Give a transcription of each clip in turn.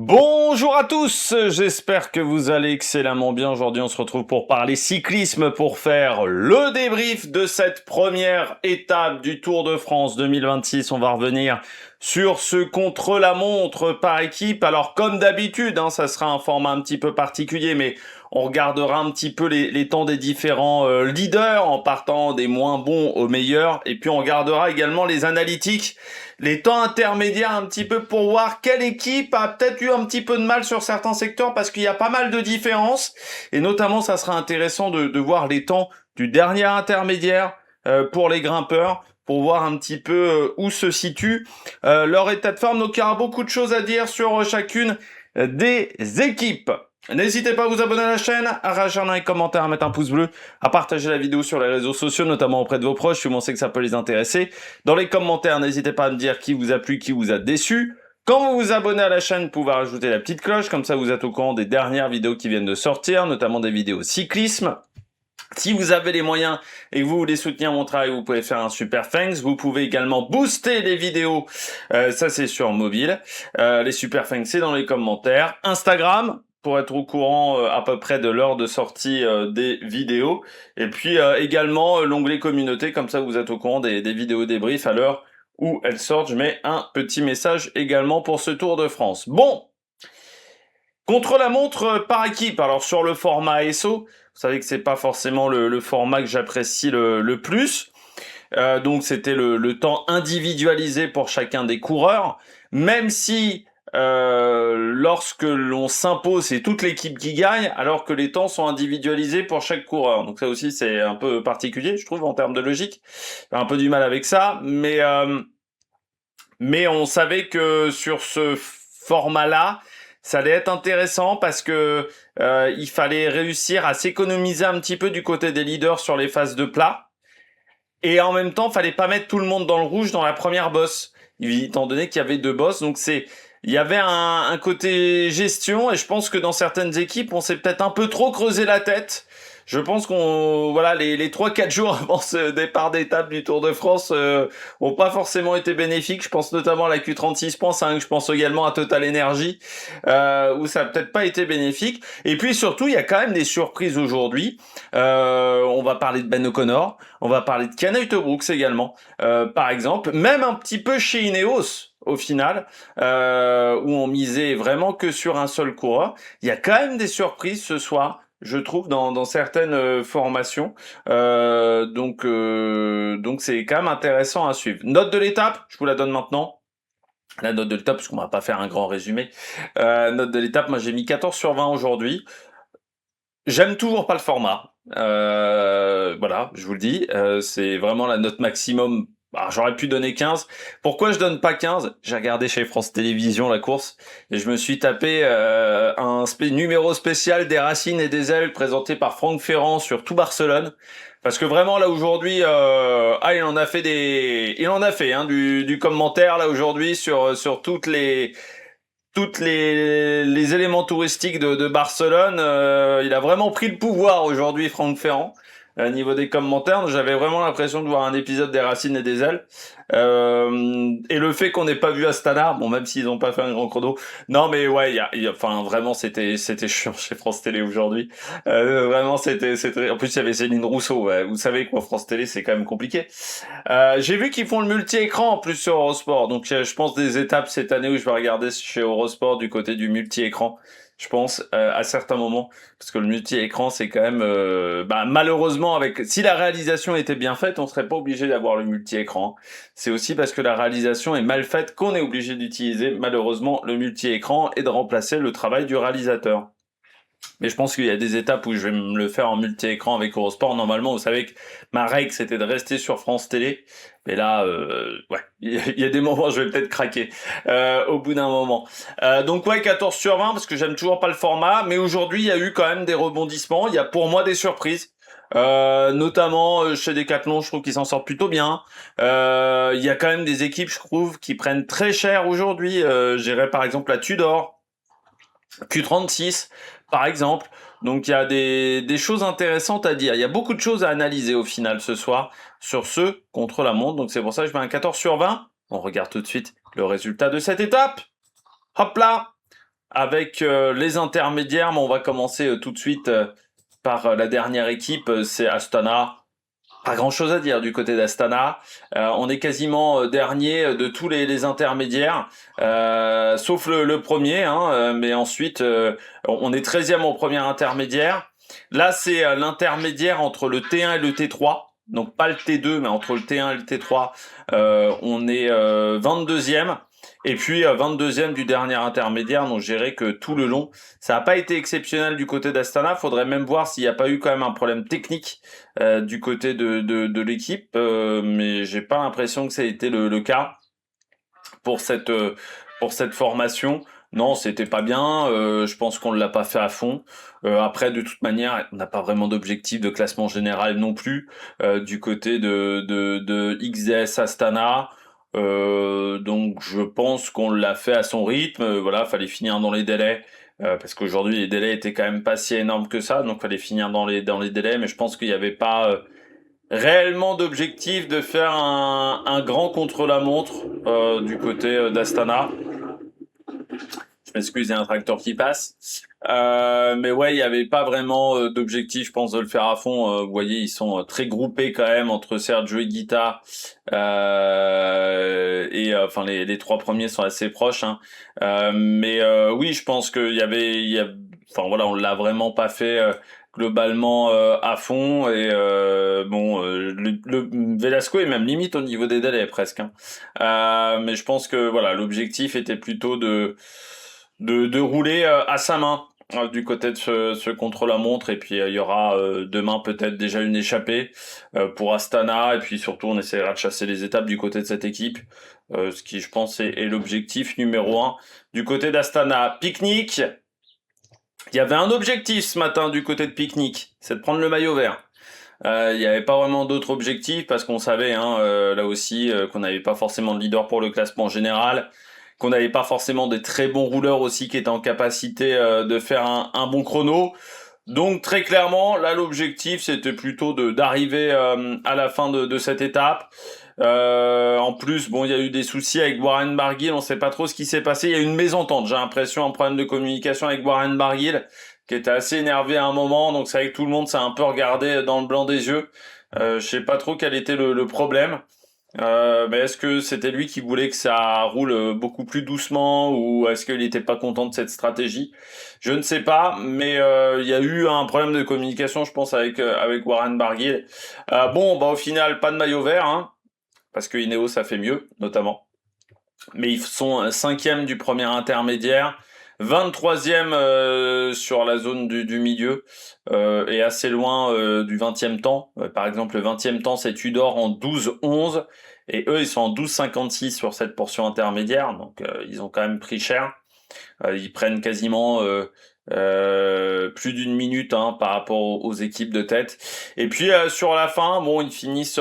Bonjour à tous, j'espère que vous allez excellemment bien. Aujourd'hui, on se retrouve pour parler cyclisme, pour faire le débrief de cette première étape du Tour de France 2026. On va revenir sur ce contre-la-montre par équipe. Alors, comme d'habitude, ça sera un format un petit peu particulier, mais on regardera un petit peu les temps des différents leaders en partant des moins bons aux meilleurs. Et puis, on regardera également les analytiques, les temps intermédiaires un petit peu pour voir quelle équipe a peut-être eu un petit peu de mal sur certains secteurs parce qu'il y a pas mal de différences. Et notamment, ça sera intéressant de voir les temps du dernier intermédiaire pour les grimpeurs, pour voir un petit peu où se situe leur état de forme. Donc il y aura beaucoup de choses à dire sur chacune des équipes. N'hésitez pas à vous abonner à la chaîne, à réagir dans les commentaires, à mettre un pouce bleu, à partager la vidéo sur les réseaux sociaux, notamment auprès de vos proches, si vous pensez que ça peut les intéresser. Dans les commentaires, n'hésitez pas à me dire qui vous a plu, qui vous a déçu. Quand vous vous abonnez à la chaîne, vous pouvez rajouter la petite cloche, comme ça vous êtes au courant des dernières vidéos qui viennent de sortir, notamment des vidéos cyclisme. Si vous avez les moyens et que vous voulez soutenir mon travail, vous pouvez faire un super thanks. Vous pouvez également booster les vidéos, ça c'est sur mobile. Les super thanks c'est dans les commentaires. Instagram, pour être au courant à peu près de l'heure de sortie des vidéos. Et puis également l'onglet communauté, comme ça vous êtes au courant des vidéos débriefs à l'heure où elles sortent. Je mets un petit message également pour ce Tour de France. Bon, contre la montre par équipe, alors sur le format SO, vous savez que c'est pas forcément le format que j'apprécie le plus. Donc c'était le temps individualisé pour chacun des coureurs, même si lorsque l'on s'impose, c'est toute l'équipe qui gagne, alors que les temps sont individualisés pour chaque coureur. Donc ça aussi c'est un peu particulier, je trouve, en termes de logique. J'ai un peu du mal avec ça, mais on savait que sur ce format-là, ça allait être intéressant parce que il fallait réussir à s'économiser un petit peu du côté des leaders sur les phases de plat. Et en même temps, fallait pas mettre tout le monde dans le rouge dans la première bosse, étant donné qu'il y avait deux bosses. Donc il y avait un côté gestion, et je pense que dans certaines équipes, on s'est peut-être un peu trop creusé la tête. Je pense voilà, les 3-4 jours avant ce départ d'étape du Tour de France ont pas forcément été bénéfiques. Je pense notamment à la Q36.5, je pense également à Total Energy, où ça a peut-être pas été bénéfique. Et puis surtout, il y a quand même des surprises aujourd'hui. On va parler de Ben O'Connor, on va parler de Kenneth Brooks également, par exemple, même un petit peu chez Ineos au final, où on misait vraiment que sur un seul coureur. Il y a quand même des surprises ce soir, je trouve, dans certaines formations. Donc c'est quand même intéressant à suivre. Note de l'étape, je vous la donne maintenant. La note de l'étape, parce qu'on va pas faire un grand résumé. Note de l'étape, moi j'ai mis 14 sur 20 aujourd'hui. J'aime toujours pas le format. Voilà, je vous le dis, c'est vraiment la note maximum. Alors, j'aurais pu donner 15. Pourquoi je donne pas 15? J'ai regardé chez France Télévisions la course et je me suis tapé un numéro spécial des Racines et des Ailes présenté par Franck Ferrand sur tout Barcelone. Parce que vraiment là aujourd'hui, il en a fait du commentaire là aujourd'hui sur les éléments touristiques de Barcelone. Il a vraiment pris le pouvoir aujourd'hui, Franck Ferrand, au niveau des commentaires. J'avais vraiment l'impression de voir un épisode des Racines et des Ailes. Et le fait qu'on n'ait pas vu Astana, bon, même s'ils n'ont pas fait un grand chrono. Non, mais ouais, enfin, vraiment, c'était chiant chez France Télé aujourd'hui. Vraiment, en plus, il y avait Céline Rousseau. Ouais. Vous savez quoi, France Télé, c'est quand même compliqué. J'ai vu qu'ils font le multi-écran en plus sur Eurosport, donc je pense des étapes cette année où je vais regarder chez Eurosport du côté du multi-écran. Je pense à certains moments, parce que le multi-écran c'est quand même, malheureusement si la réalisation était bien faite, on serait pas obligé d'avoir le multi-écran. C'est aussi parce que la réalisation est mal faite qu'on est obligé d'utiliser malheureusement le multi-écran et de remplacer le travail du réalisateur. Mais je pense qu'il y a des étapes où je vais me le faire en multi-écran avec Eurosport. Normalement, vous savez que ma règle, c'était de rester sur France Télé. Mais là, ouais, il y a des moments où je vais peut-être craquer au bout d'un moment. Donc ouais, 14 sur 20, parce que j'aime toujours pas le format. Mais aujourd'hui, il y a eu quand même des rebondissements. Il y a pour moi des surprises. Notamment chez Decathlon, je trouve qu'ils s'en sortent plutôt bien. Il y a quand même des équipes, je trouve, qui prennent très cher aujourd'hui. J'irais par exemple la Tudor, Q36 par exemple. Donc il y a des choses intéressantes à dire. Il y a beaucoup de choses à analyser au final ce soir sur ce contre la montre. Donc c'est pour ça que je mets un 14 sur 20. On regarde tout de suite le résultat de cette étape. Hop là. avec les intermédiaires, mais on va commencer tout de suite par la dernière équipe, c'est Astana. Pas grand-chose à dire du côté d'Astana. On est quasiment dernier de tous les intermédiaires, sauf le premier, hein, mais ensuite on est 13e au premier intermédiaire. Là, c'est l'intermédiaire entre le T1 et le T3. Donc pas le T2, mais entre le T1 et le T3, on est 22e. Et puis 22e du dernier intermédiaire, donc je dirais que tout le long, ça n'a pas été exceptionnel du côté d'Astana. Faudrait même voir s'il n'y a pas eu quand même un problème technique du côté de l'équipe, mais j'ai pas l'impression que ça a été le cas pour cette formation. Non, c'était pas bien. Je pense qu'on l'a pas fait à fond. Après, de toute manière, on n'a pas vraiment d'objectif de classement général non plus du côté de XDS Astana. Donc, je pense qu'on l'a fait à son rythme. Voilà, fallait finir dans les délais. Parce qu'aujourd'hui les délais étaient quand même pas si énormes que ça, donc fallait finir dans les délais, mais je pense qu'il n'y avait pas réellement d'objectif de faire un grand contre-la-montre du côté d'Astana. Je m'excuse, il y a un tracteur qui passe. Mais ouais, il n'y avait pas vraiment d'objectif, je pense, de le faire à fond. Vous voyez, ils sont très groupés quand même entre Sergio et Guita. Enfin, les trois premiers sont assez proches. Hein. Mais oui, je pense enfin voilà, on l'a vraiment pas fait globalement à fond. Et bon, le Velasco est même limite au niveau des délais presque. Hein. Mais je pense que voilà, l'objectif était plutôt de rouler à sa main du côté de ce contre-la-montre, et puis il y aura demain peut-être déjà une échappée pour Astana, et puis surtout on essaiera de chasser les étapes du côté de cette équipe, ce qui je pense est l'objectif numéro 1 du côté d'Astana. Picnic, il y avait un objectif ce matin du côté de Picnic, c'est de prendre le maillot vert. Il n'y avait pas vraiment d'autres objectifs parce qu'on savait hein, là aussi qu'on n'avait pas forcément de leader pour le classement général, qu'on n'avait pas forcément des très bons rouleurs aussi qui étaient en capacité de faire un bon chrono. Donc très clairement, là l'objectif c'était plutôt d'arriver à la fin de cette étape. En plus, bon, il y a eu des soucis avec Warren Barguil, on sait pas trop ce qui s'est passé. Il y a eu une mésentente, j'ai l'impression, un problème de communication avec Warren Barguil, qui était assez énervé à un moment. Donc c'est vrai que tout le monde s'est un peu regardé dans le blanc des yeux. Je sais pas trop quel était le problème. Mais est-ce que c'était lui qui voulait que ça roule beaucoup plus doucement, ou est-ce qu'il n'était pas content de cette stratégie? Je ne sais pas, mais il y a eu un problème de communication, je pense, avec Warren Barguil. Bon, bah au final, pas de maillot vert, hein, parce que Ineos ça fait mieux, notamment. Mais ils sont 5e du premier intermédiaire, 23e sur la zone du milieu, et assez loin du 20e temps. Par exemple, le 20e temps, c'est Tudor en 12-11, et eux, ils sont en 12-56 sur cette portion intermédiaire, donc ils ont quand même pris cher. Ils prennent quasiment plus d'une minute hein, par rapport aux équipes de tête. Et puis sur la fin, bon, ils finissent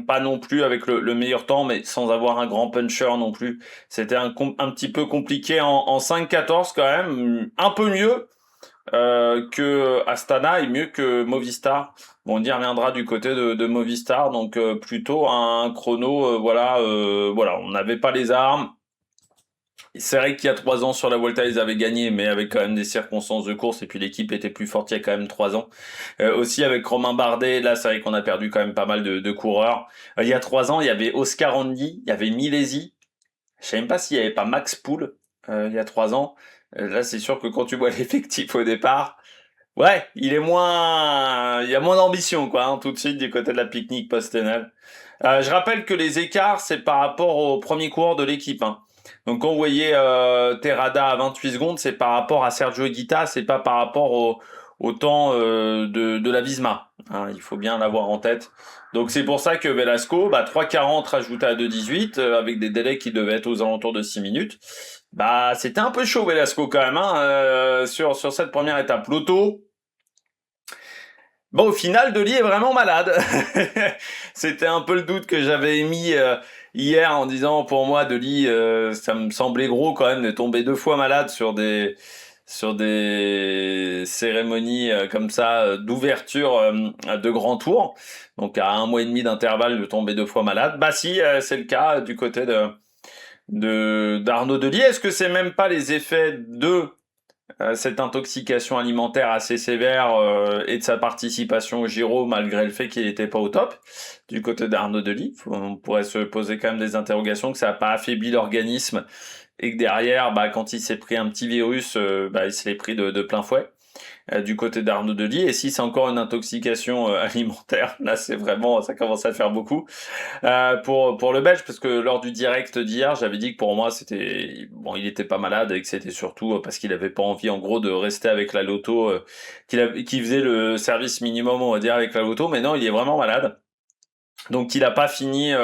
pas non plus avec le meilleur temps, mais sans avoir un grand puncher non plus. C'était un petit peu compliqué en 5-14 quand même, un peu mieux que Astana et mieux que Movistar. Bon, on y reviendra du côté de Movistar, donc plutôt un chrono, voilà, on n'avait pas les armes. C'est vrai qu'il y a 3 ans sur la Volta ils avaient gagné, mais avec quand même des circonstances de course, et puis l'équipe était plus forte il y a quand même 3 ans. Aussi avec Romain Bardet, là c'est vrai qu'on a perdu quand même pas mal de coureurs. Il y a 3 ans, il y avait Oscar Andy, il y avait Milesi. Je sais même pas s'il y avait pas Max Poul il y a 3 ans. Là c'est sûr que quand tu vois l'effectif au départ, ouais, il y a moins d'ambition quoi, hein, tout de suite du côté de la Picnic Postenel. Je rappelle que les écarts, c'est par rapport au premier coureur de l'équipe. Hein. Donc quand vous voyez Terrada à 28 secondes, c'est par rapport à Sergio Higuita, c'est pas par rapport au temps de la Visma. Hein, il faut bien l'avoir en tête. Donc c'est pour ça que Velasco, 3,40 rajouté à 2,18, avec des délais qui devaient être aux alentours de 6 minutes. C'était un peu chaud Velasco quand même hein, sur cette première étape. Lotto, bon, au final, Deli est vraiment malade. C'était un peu le doute que j'avais émis hier en disant, pour moi, Deli, ça me semblait gros quand même de tomber 2 fois malade sur des cérémonies comme ça d'ouverture de grand tour. Donc à 1 mois et demi d'intervalle de tomber 2 fois malade. Bah si, c'est le cas du côté d'Arnaud Delis. Est-ce que c'est même pas les effets de cette intoxication alimentaire assez sévère et de sa participation au Giro malgré le fait qu'il n'était pas au top du côté d'Arnaud Delis? On pourrait se poser quand même des interrogations que ça n'a pas affaibli l'organisme et que derrière, bah, quand il s'est pris un petit virus, bah, il se l'est pris de plein fouet du côté d'Arnaud Delis. Et si c'est encore une intoxication alimentaire, là c'est vraiment, ça commence à faire beaucoup pour le Belge, parce que lors du direct d'hier, j'avais dit que pour moi c'était bon, il était pas malade et que c'était surtout parce qu'il avait pas envie en gros de rester avec la loto, qu'il faisait le service minimum on va dire avec la loto, mais non, il est vraiment malade. Donc il a pas fini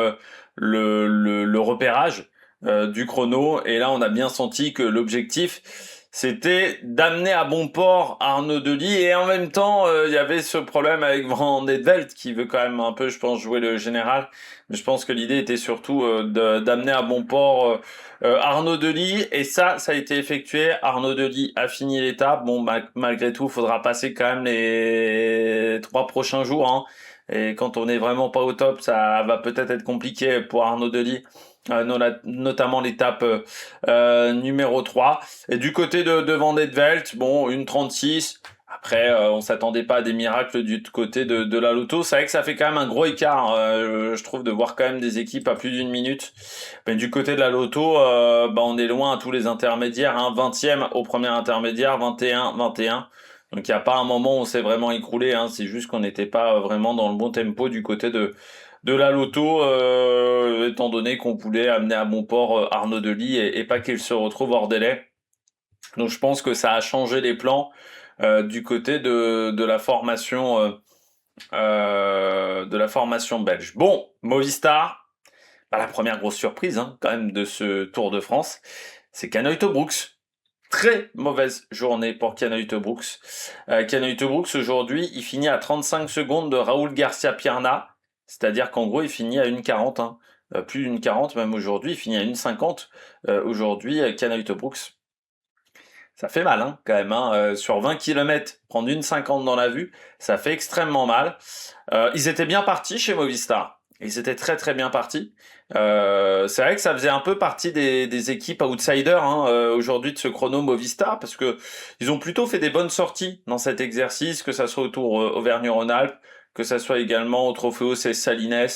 le repérage du chrono, et là on a bien senti que l'objectif c'était d'amener à bon port Arnaud Delis, et en même temps il y avait ce problème avec Van Velt qui veut quand même un peu, je pense, jouer le général, mais je pense que l'idée était surtout d'amener à bon port Arnaud Delis, et ça a été effectué. Arnaud Delis a fini l'étape. Bon, malgré tout, faudra passer quand même les 3 prochains jours, hein. Et quand on est vraiment pas au top, ça va peut-être être compliqué pour Arnaud Delis, notamment l'étape numéro 3. Et du côté de Van de Velt, bon, une 36. Après, on s'attendait pas à des miracles du côté de la Lotto. C'est vrai que ça fait quand même un gros écart, je trouve, de voir quand même des équipes à plus d'une minute. Mais du côté de la Lotto, bah, on est loin à tous les intermédiaires, hein. 20e au premier intermédiaire, 21, 21. Donc il n'y a pas un moment où on s'est vraiment écroulé, hein. C'est juste qu'on n'était pas vraiment dans le bon tempo du côté de la Lotto, étant donné qu'on voulait amener à bon port Arnaud Delis et pas qu'il se retrouve hors délai. Donc je pense que ça a changé les plans du côté de la formation belge. Bon, Movistar, bah, la première grosse surprise, hein, quand même, de ce Tour de France, c'est Kanoïto Brooks. Très mauvaise journée pour Kanoïto Brooks. Kanoïto Brooks, aujourd'hui, il finit à 35 secondes de Raoul Garcia Pierna, c'est-à-dire qu'en gros, il finit à 1,40, hein. Plus d'une 40 même aujourd'hui, il finit à 1,50 aujourd'hui, Kanoïto Brooks. Ça fait mal, hein, quand même, hein. Sur 20 km, prendre 1,50 dans la vue, ça fait extrêmement mal. Ils étaient bien partis chez Movistar. Ils étaient très très bien partis. C'est vrai que ça faisait un peu partie des équipes outsiders, hein, aujourd'hui de ce chrono Movistar, parce que ils ont plutôt fait des bonnes sorties dans cet exercice, que ça soit au Tour Auvergne-Rhône-Alpes, que ça soit également au Trofeo Cés Salines,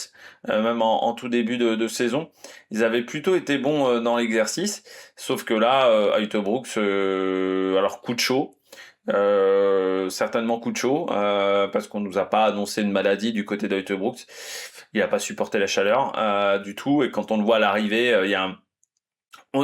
même en tout début de saison. Ils avaient plutôt été bons dans l'exercice, sauf que là, Kanoïto Brooks, alors coup de chaud. Certainement coup de chaud, parce qu'on nous a pas annoncé une maladie du côté d'Kanoïto Brooks. Il a pas supporté la chaleur du tout, et quand on le voit à l'arrivée, il y a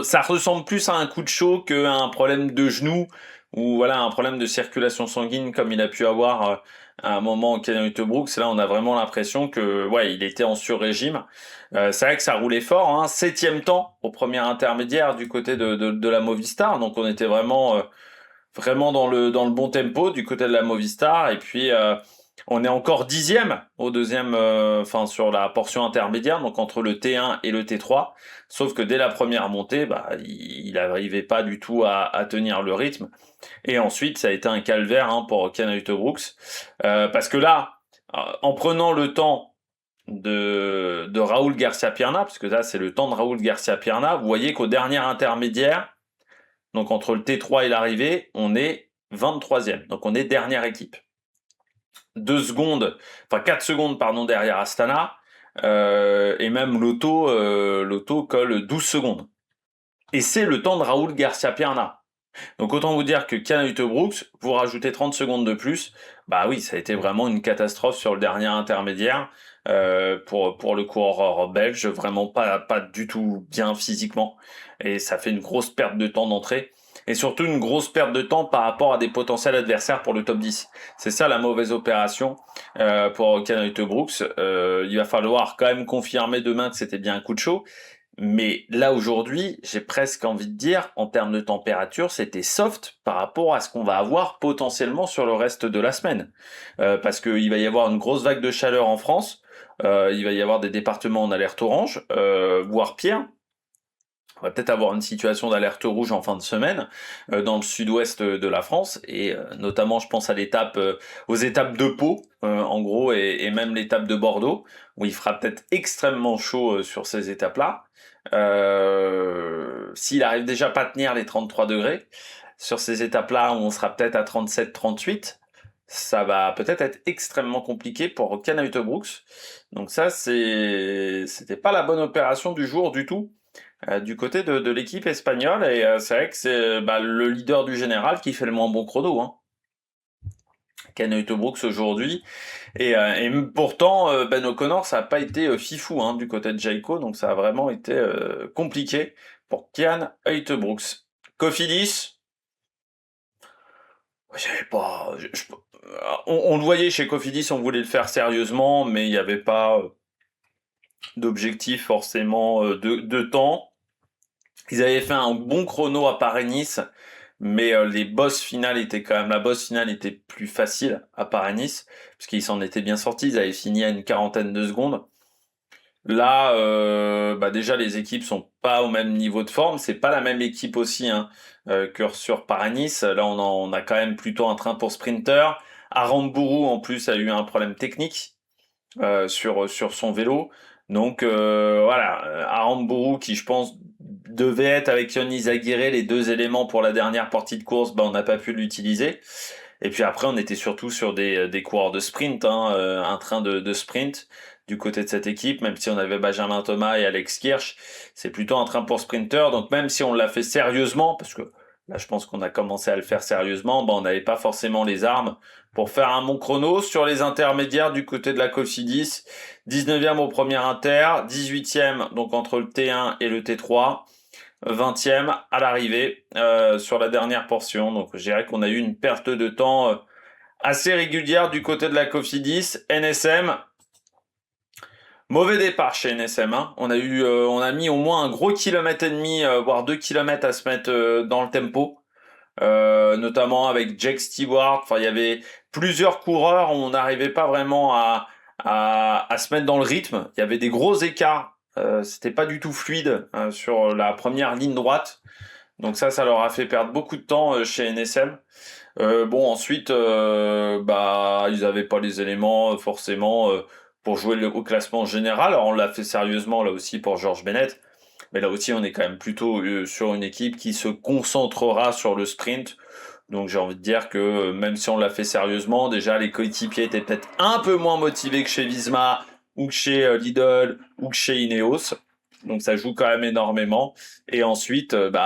ça ressemble plus à un coup de chaud qu'à un problème de genou, ou voilà, un problème de circulation sanguine comme il a pu avoir à un moment au Kanoïto Brooks. Là, on a vraiment l'impression que ouais, il était en sur-régime. C'est vrai que ça roulait fort, hein. 7e temps au premier intermédiaire du côté de la Movistar, donc on était vraiment dans le bon tempo du côté de la Movistar. Et puis on est encore 10e au deuxième, enfin sur la portion intermédiaire, donc entre le T1 et le T3. Sauf que dès la première montée, bah, il n'arrivait pas du tout à tenir le rythme. Et ensuite, ça a été un calvaire, hein, pour Kanoïto Brooks, parce que là, en prenant le temps de Raoul Garcia Pierna, parce que là c'est le temps de Raoul Garcia Pierna, vous voyez qu'au dernier intermédiaire, donc entre le T3 et l'arrivée, on est 23e. Donc on est dernière équipe. 4 secondes pardon, derrière Astana. Et même Lotto colle 12 secondes. Et c'est le temps de Raoul Garcia Pierna. Donc autant vous dire que Kanoïto Brooks, vous rajoutez 30 secondes de plus, bah oui, ça a été vraiment une catastrophe sur le dernier intermédiaire pour le coureur belge, vraiment pas du tout bien physiquement, et ça fait une grosse perte de temps d'entrée, et surtout une grosse perte de temps par rapport à des potentiels adversaires pour le top 10. C'est ça la mauvaise opération pour Kanoïto Brooks. Il va falloir quand même confirmer demain que c'était bien un coup de chaud. Mais là aujourd'hui, j'ai presque envie de dire, en termes de température, c'était soft par rapport à ce qu'on va avoir potentiellement sur le reste de la semaine. Parce qu'il va y avoir une grosse vague de chaleur en France, il va y avoir des départements en alerte orange, voire pire. On va peut-être avoir une situation d'alerte rouge en fin de semaine dans le sud-ouest de la France, et notamment je pense à aux étapes de Pau en gros, et même l'étape de Bordeaux, où il fera peut-être extrêmement chaud sur ces étapes-là. S'il arrive déjà pas à tenir les 33 degrés, sur ces étapes-là où on sera peut-être à 37-38, ça va peut-être être extrêmement compliqué pour Ken Uijtdebroeks. Donc ça, c'était pas la bonne opération du jour du tout, du côté de l'équipe espagnole. Et c'est vrai que c'est le leader du général qui fait le moins bon chrono, hein. Ken Uijtdebroeks aujourd'hui. Et pourtant, Ben O'Connor, ça n'a pas été fifou hein, du côté de Jayco, donc ça a vraiment été compliqué pour Ken Uijtdebroeks. Cofidis, j'avais pas, on le voyait chez Cofidis, on voulait le faire sérieusement, mais il n'y avait pas d'objectif forcément de temps. Ils avaient fait un bon chrono à Paris-Nice, mais les boss finales étaient quand même, la boss finale était plus facile à Paris-Nice, parce qu'ils s'en étaient bien sortis, ils avaient fini à une quarantaine de secondes. Là, déjà les équipes sont pas au même niveau de forme, c'est pas la même équipe aussi hein, que sur Paris-Nice. Là, on a quand même plutôt un train pour sprinter. Aramburu en plus a eu un problème technique sur son vélo. Donc voilà, Aramburu qui je pense devait être avec Yonis Aguirre les deux éléments pour la dernière partie de course, on n'a pas pu l'utiliser. Et puis après on était surtout sur des coureurs de sprint, hein, un train de sprint du côté de cette équipe, même si on avait Benjamin Thomas et Alex Kirch, c'est plutôt un train pour sprinter. Donc même si on l'a fait sérieusement, parce que là je pense qu'on a commencé à le faire sérieusement, on n'avait pas forcément les armes pour faire un bon chrono. Sur les intermédiaires du côté de la Cofidis, 19e au premier inter, 18e donc entre le T1 et le T3, 20e à l'arrivée sur la dernière portion. Donc je dirais qu'on a eu une perte de temps assez régulière du côté de la Cofidis. NSM, mauvais départ chez NSM. Hein. On a mis au moins un gros kilomètre et demi, voire 2 kilomètres à se mettre dans le tempo. Notamment avec Jake Stewart. Enfin, il y avait plusieurs coureurs où on n'arrivait pas vraiment à se mettre dans le rythme. Il y avait des gros écarts. C'était pas du tout fluide sur la première ligne droite. Donc ça leur a fait perdre beaucoup de temps chez NSM. Ensuite, ils avaient pas les éléments forcément pour jouer au classement général. Alors on l'a fait sérieusement là aussi pour George Bennett. Mais là aussi, on est quand même plutôt sur une équipe qui se concentrera sur le sprint. Donc j'ai envie de dire que même si on l'a fait sérieusement, déjà les coéquipiers étaient peut-être un peu moins motivés que chez Visma ou que chez Lidl ou que chez Ineos. Donc ça joue quand même énormément. Et ensuite, avec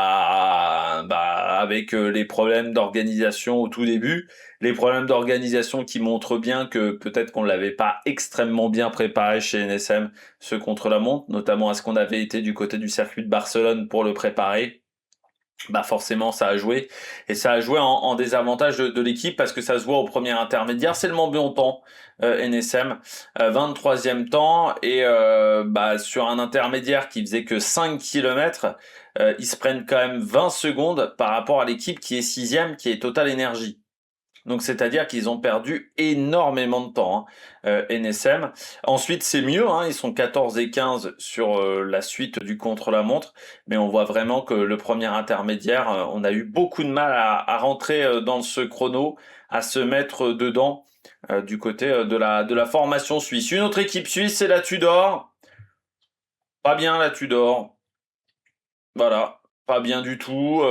les problèmes d'organisation au tout début, les problèmes d'organisation qui montrent bien que peut-être qu'on l'avait pas extrêmement bien préparé chez NSM, ce contre-la-montre, notamment à ce qu'on avait été du côté du circuit de Barcelone pour le préparer. Forcément ça a joué et ça a joué en désavantage de l'équipe parce que ça se voit au premier intermédiaire, c'est le moins bon temps NSM, 23e temps et sur un intermédiaire qui faisait que 5 km, ils se prennent quand même 20 secondes par rapport à l'équipe qui est 6e, qui est Total Energy. Donc c'est-à-dire qu'ils ont perdu énormément de temps, hein, NSM. Ensuite c'est mieux, hein, ils sont 14 et 15 sur la suite du contre-la-montre, mais on voit vraiment que le premier intermédiaire, on a eu beaucoup de mal à rentrer dans ce chrono, à se mettre dedans du côté de la formation suisse. Une autre équipe suisse, c'est la Tudor. Pas bien la Tudor. Voilà. Pas bien du tout.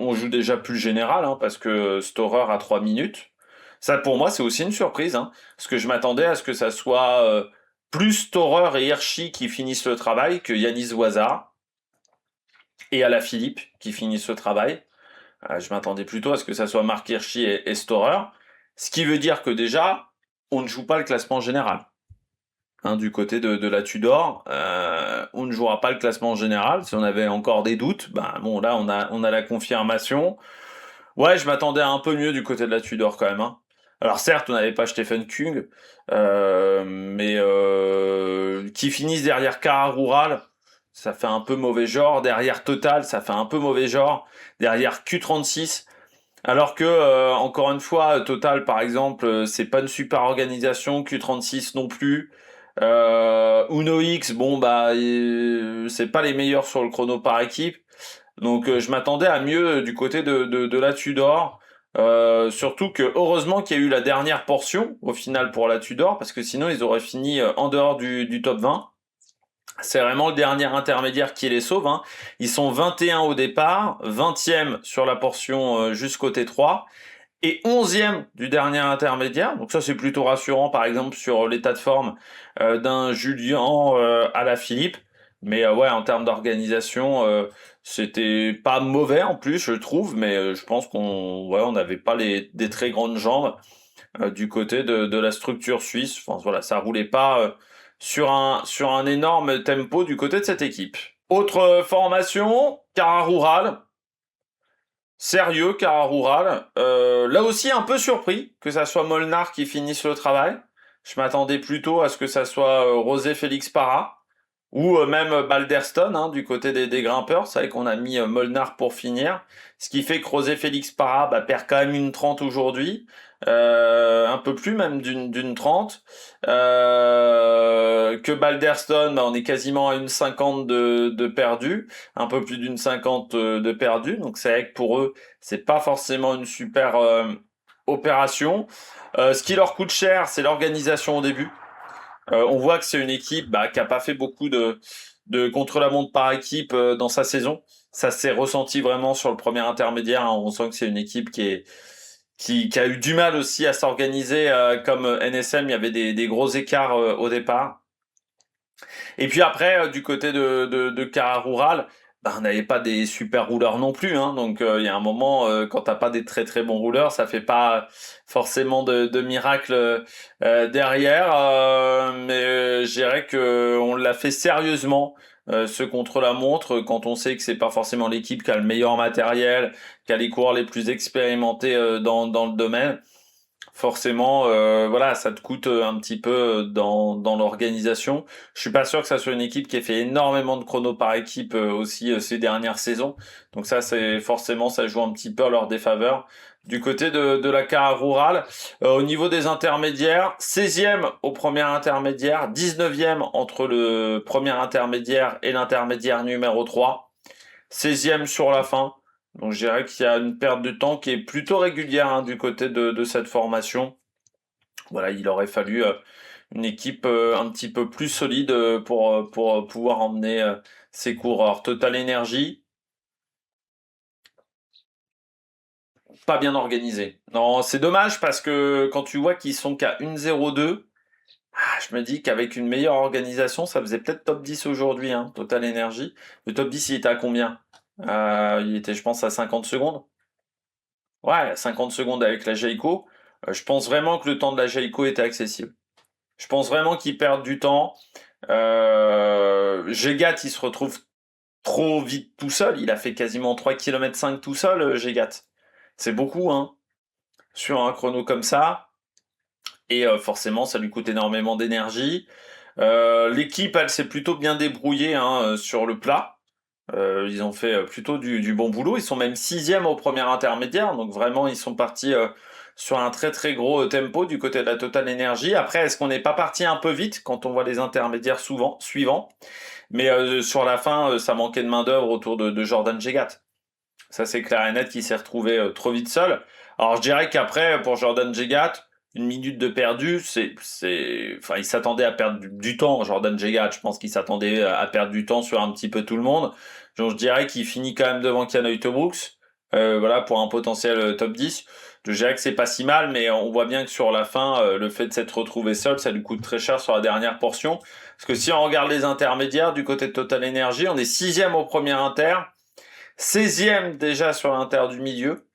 On joue déjà plus le général, hein, parce que Storer a 3 minutes. Ça, pour moi, c'est aussi une surprise, hein, parce que je m'attendais à ce que ça soit plus Storer et Hirschi qui finissent le travail que Yanis Ouazard et Alaphilippe qui finissent le travail. Je m'attendais plutôt à ce que ça soit Marc Hirschi et Storer. Ce qui veut dire que déjà, on ne joue pas le classement général. Hein, du côté de la Tudor, on ne jouera pas le classement général. Si on avait encore des doutes, là on a la confirmation. Ouais, je m'attendais à un peu mieux du côté de la Tudor quand même. Hein. Alors certes, on n'avait pas Stephen Kung, mais qui finissent derrière Cara Rural, ça fait un peu mauvais genre. Derrière Total, ça fait un peu mauvais genre. Derrière Q36. Alors que, encore une fois, Total, par exemple, c'est pas une super organisation, Q36 non plus. Uno X, c'est pas les meilleurs sur le chrono par équipe. Donc je m'attendais à mieux du côté de la Tudor. Surtout que heureusement qu'il y a eu la dernière portion au final pour la Tudor, parce que sinon ils auraient fini en dehors du top 20. C'est vraiment le dernier intermédiaire qui les sauve, hein. Ils sont 21 au départ, 20e sur la portion jusqu'au T3 et 11e du dernier intermédiaire. Donc ça, c'est plutôt rassurant, par exemple, sur l'état de forme d'un Julien Alaphilippe. Mais ouais, en termes d'organisation, c'était pas mauvais en plus, je trouve, mais je pense on n'avait pas des très grandes jambes du côté de la structure suisse. Enfin voilà, ça roulait pas sur un énorme tempo du côté de cette équipe. Autre formation, Cara Rural. Sérieux, Cara Rural. Là aussi un peu surpris que ça soit Molnar qui finisse le travail. Je m'attendais plutôt à ce que ça soit José Félix Parra ou même Balderston hein, du côté des grimpeurs. C'est vrai qu'on a mis Molnar pour finir. Ce qui fait que José Félix Parra perd quand même une 30 aujourd'hui. Un peu plus même d'une 30. Que Balderston, on est quasiment à une 50 de perdu. Un peu plus d'une 50 de perdu. Donc c'est vrai que pour eux, c'est pas forcément une super opération. Ce qui leur coûte cher, c'est l'organisation au début. On voit que c'est une équipe qui a pas fait beaucoup de contre-la-montre par équipe dans sa saison. Ça s'est ressenti vraiment sur le premier intermédiaire, hein. On sent que c'est une équipe qui a eu du mal aussi à s'organiser comme NSM. Il y avait des gros écarts au départ. Et puis après, du côté de Cara Rural, on n'avait pas des super rouleurs non plus, hein. Donc il y a un moment, quand t'as pas des très très bons rouleurs, ça fait pas forcément de miracle derrière. Mais je dirais que on l'a fait sérieusement. Ce contre-la-montre, quand on sait que c'est pas forcément l'équipe qui a le meilleur matériel, qui a les coureurs les plus expérimentés dans le domaine, forcément, voilà, ça te coûte un petit peu dans l'organisation. Je suis pas sûr que ça soit une équipe qui ait fait énormément de chronos par équipe aussi ces dernières saisons. Donc ça, c'est forcément, ça joue un petit peu à leur défaveur. Du côté de la Cara Rural, au niveau des intermédiaires, 16e au premier intermédiaire, 19e entre le premier intermédiaire et l'intermédiaire numéro 3, 16e sur la fin. Donc je dirais qu'il y a une perte de temps qui est plutôt régulière hein, du côté de cette formation. Voilà, il aurait fallu une équipe un petit peu plus solide pour pouvoir emmener ces coureurs. Total Energy, pas bien organisé. Non, c'est dommage parce que quand tu vois qu'ils sont qu'à 1,02, je me dis qu'avec une meilleure organisation, ça faisait peut-être top 10 aujourd'hui, hein, Total Energy. Le top 10, il était à combien il était, je pense, à 50 secondes. Ouais, 50 secondes avec la Jayco. Je pense vraiment que le temps de la Jayco était accessible. Je pense vraiment qu'ils perdent du temps. Gegat, il se retrouve trop vite tout seul. Il a fait quasiment 3,5 km tout seul, Gegat. C'est beaucoup, hein, sur un chrono comme ça. Et forcément, ça lui coûte énormément d'énergie. L'équipe, elle s'est plutôt bien débrouillée hein, sur le plat. Ils ont fait plutôt du bon boulot. Ils sont même 6e au premier intermédiaire. Donc vraiment, ils sont partis sur un très très gros tempo du côté de la Total Energy. Après, est-ce qu'on n'est pas parti un peu vite quand on voit les intermédiaires suivants? Mais sur la fin, ça manquait de main-d'œuvre autour de Jordan Gegat. Ça, c'est clair et net qui s'est retrouvé trop vite seul. Alors, je dirais qu'après, pour Jordan Gegat, une minute de perdu, enfin, il s'attendait à perdre du temps, Jordan Gegat. Je pense qu'il s'attendait à perdre du temps sur un petit peu tout le monde. Donc, je dirais qu'il finit quand même devant Kian Brooks, voilà, pour un potentiel top 10. Je dirais que c'est pas si mal, mais on voit bien que sur la fin, le fait de s'être retrouvé seul, ça lui coûte très cher sur la dernière portion. Parce que si on regarde les intermédiaires du côté de Total Energy, on est 6e au premier inter, 16e déjà sur l'inter du milieu.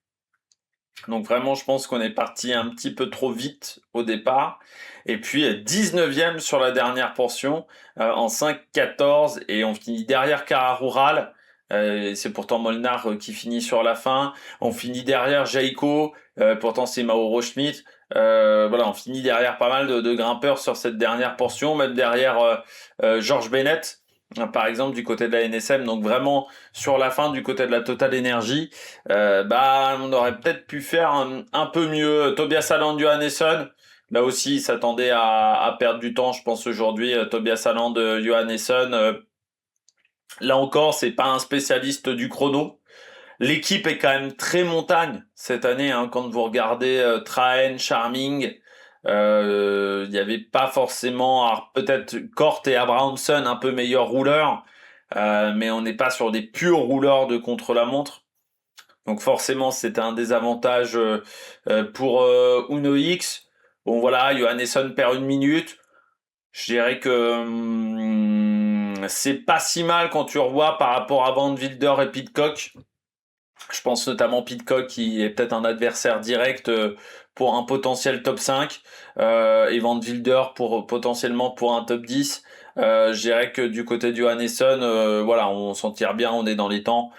Donc vraiment, je pense qu'on est parti un petit peu trop vite au départ. Et puis 19e sur la dernière portion en 5-14 et on finit derrière Cara Rural. C'est pourtant Molnar qui finit sur la fin. On finit derrière Jayco. Pourtant c'est Mauro Schmidt. Voilà, on finit derrière pas mal de grimpeurs sur cette dernière portion, même derrière George Bennett. Par exemple du côté de la NSM, donc vraiment sur la fin du côté de la Total Energy, on aurait peut-être pu faire un peu mieux. Tobias Aland, Johannesson, là aussi il s'attendait à perdre du temps, je pense aujourd'hui. Tobias Aland, Johannesson, là encore c'est pas un spécialiste du chrono. L'équipe est quand même très montagne cette année, hein, quand vous regardez Traen, Charming, Il n'y avait pas forcément, alors peut-être Cort et Abrahamson un peu meilleurs rouleurs, mais on n'est pas sur des purs rouleurs de contre-la-montre. Donc forcément, c'était un désavantage pour Uno X. Bon voilà, Johannesson perd une minute. Je dirais que c'est pas si mal quand tu revois par rapport à Van Wilder et Pidcock. Je pense notamment Pidcock qui est peut-être un adversaire direct pour un potentiel top 5 et Van Wilder pour potentiellement pour un top 10. Je dirais que du côté du Johannesson, voilà, on s'en tire bien, on est dans les temps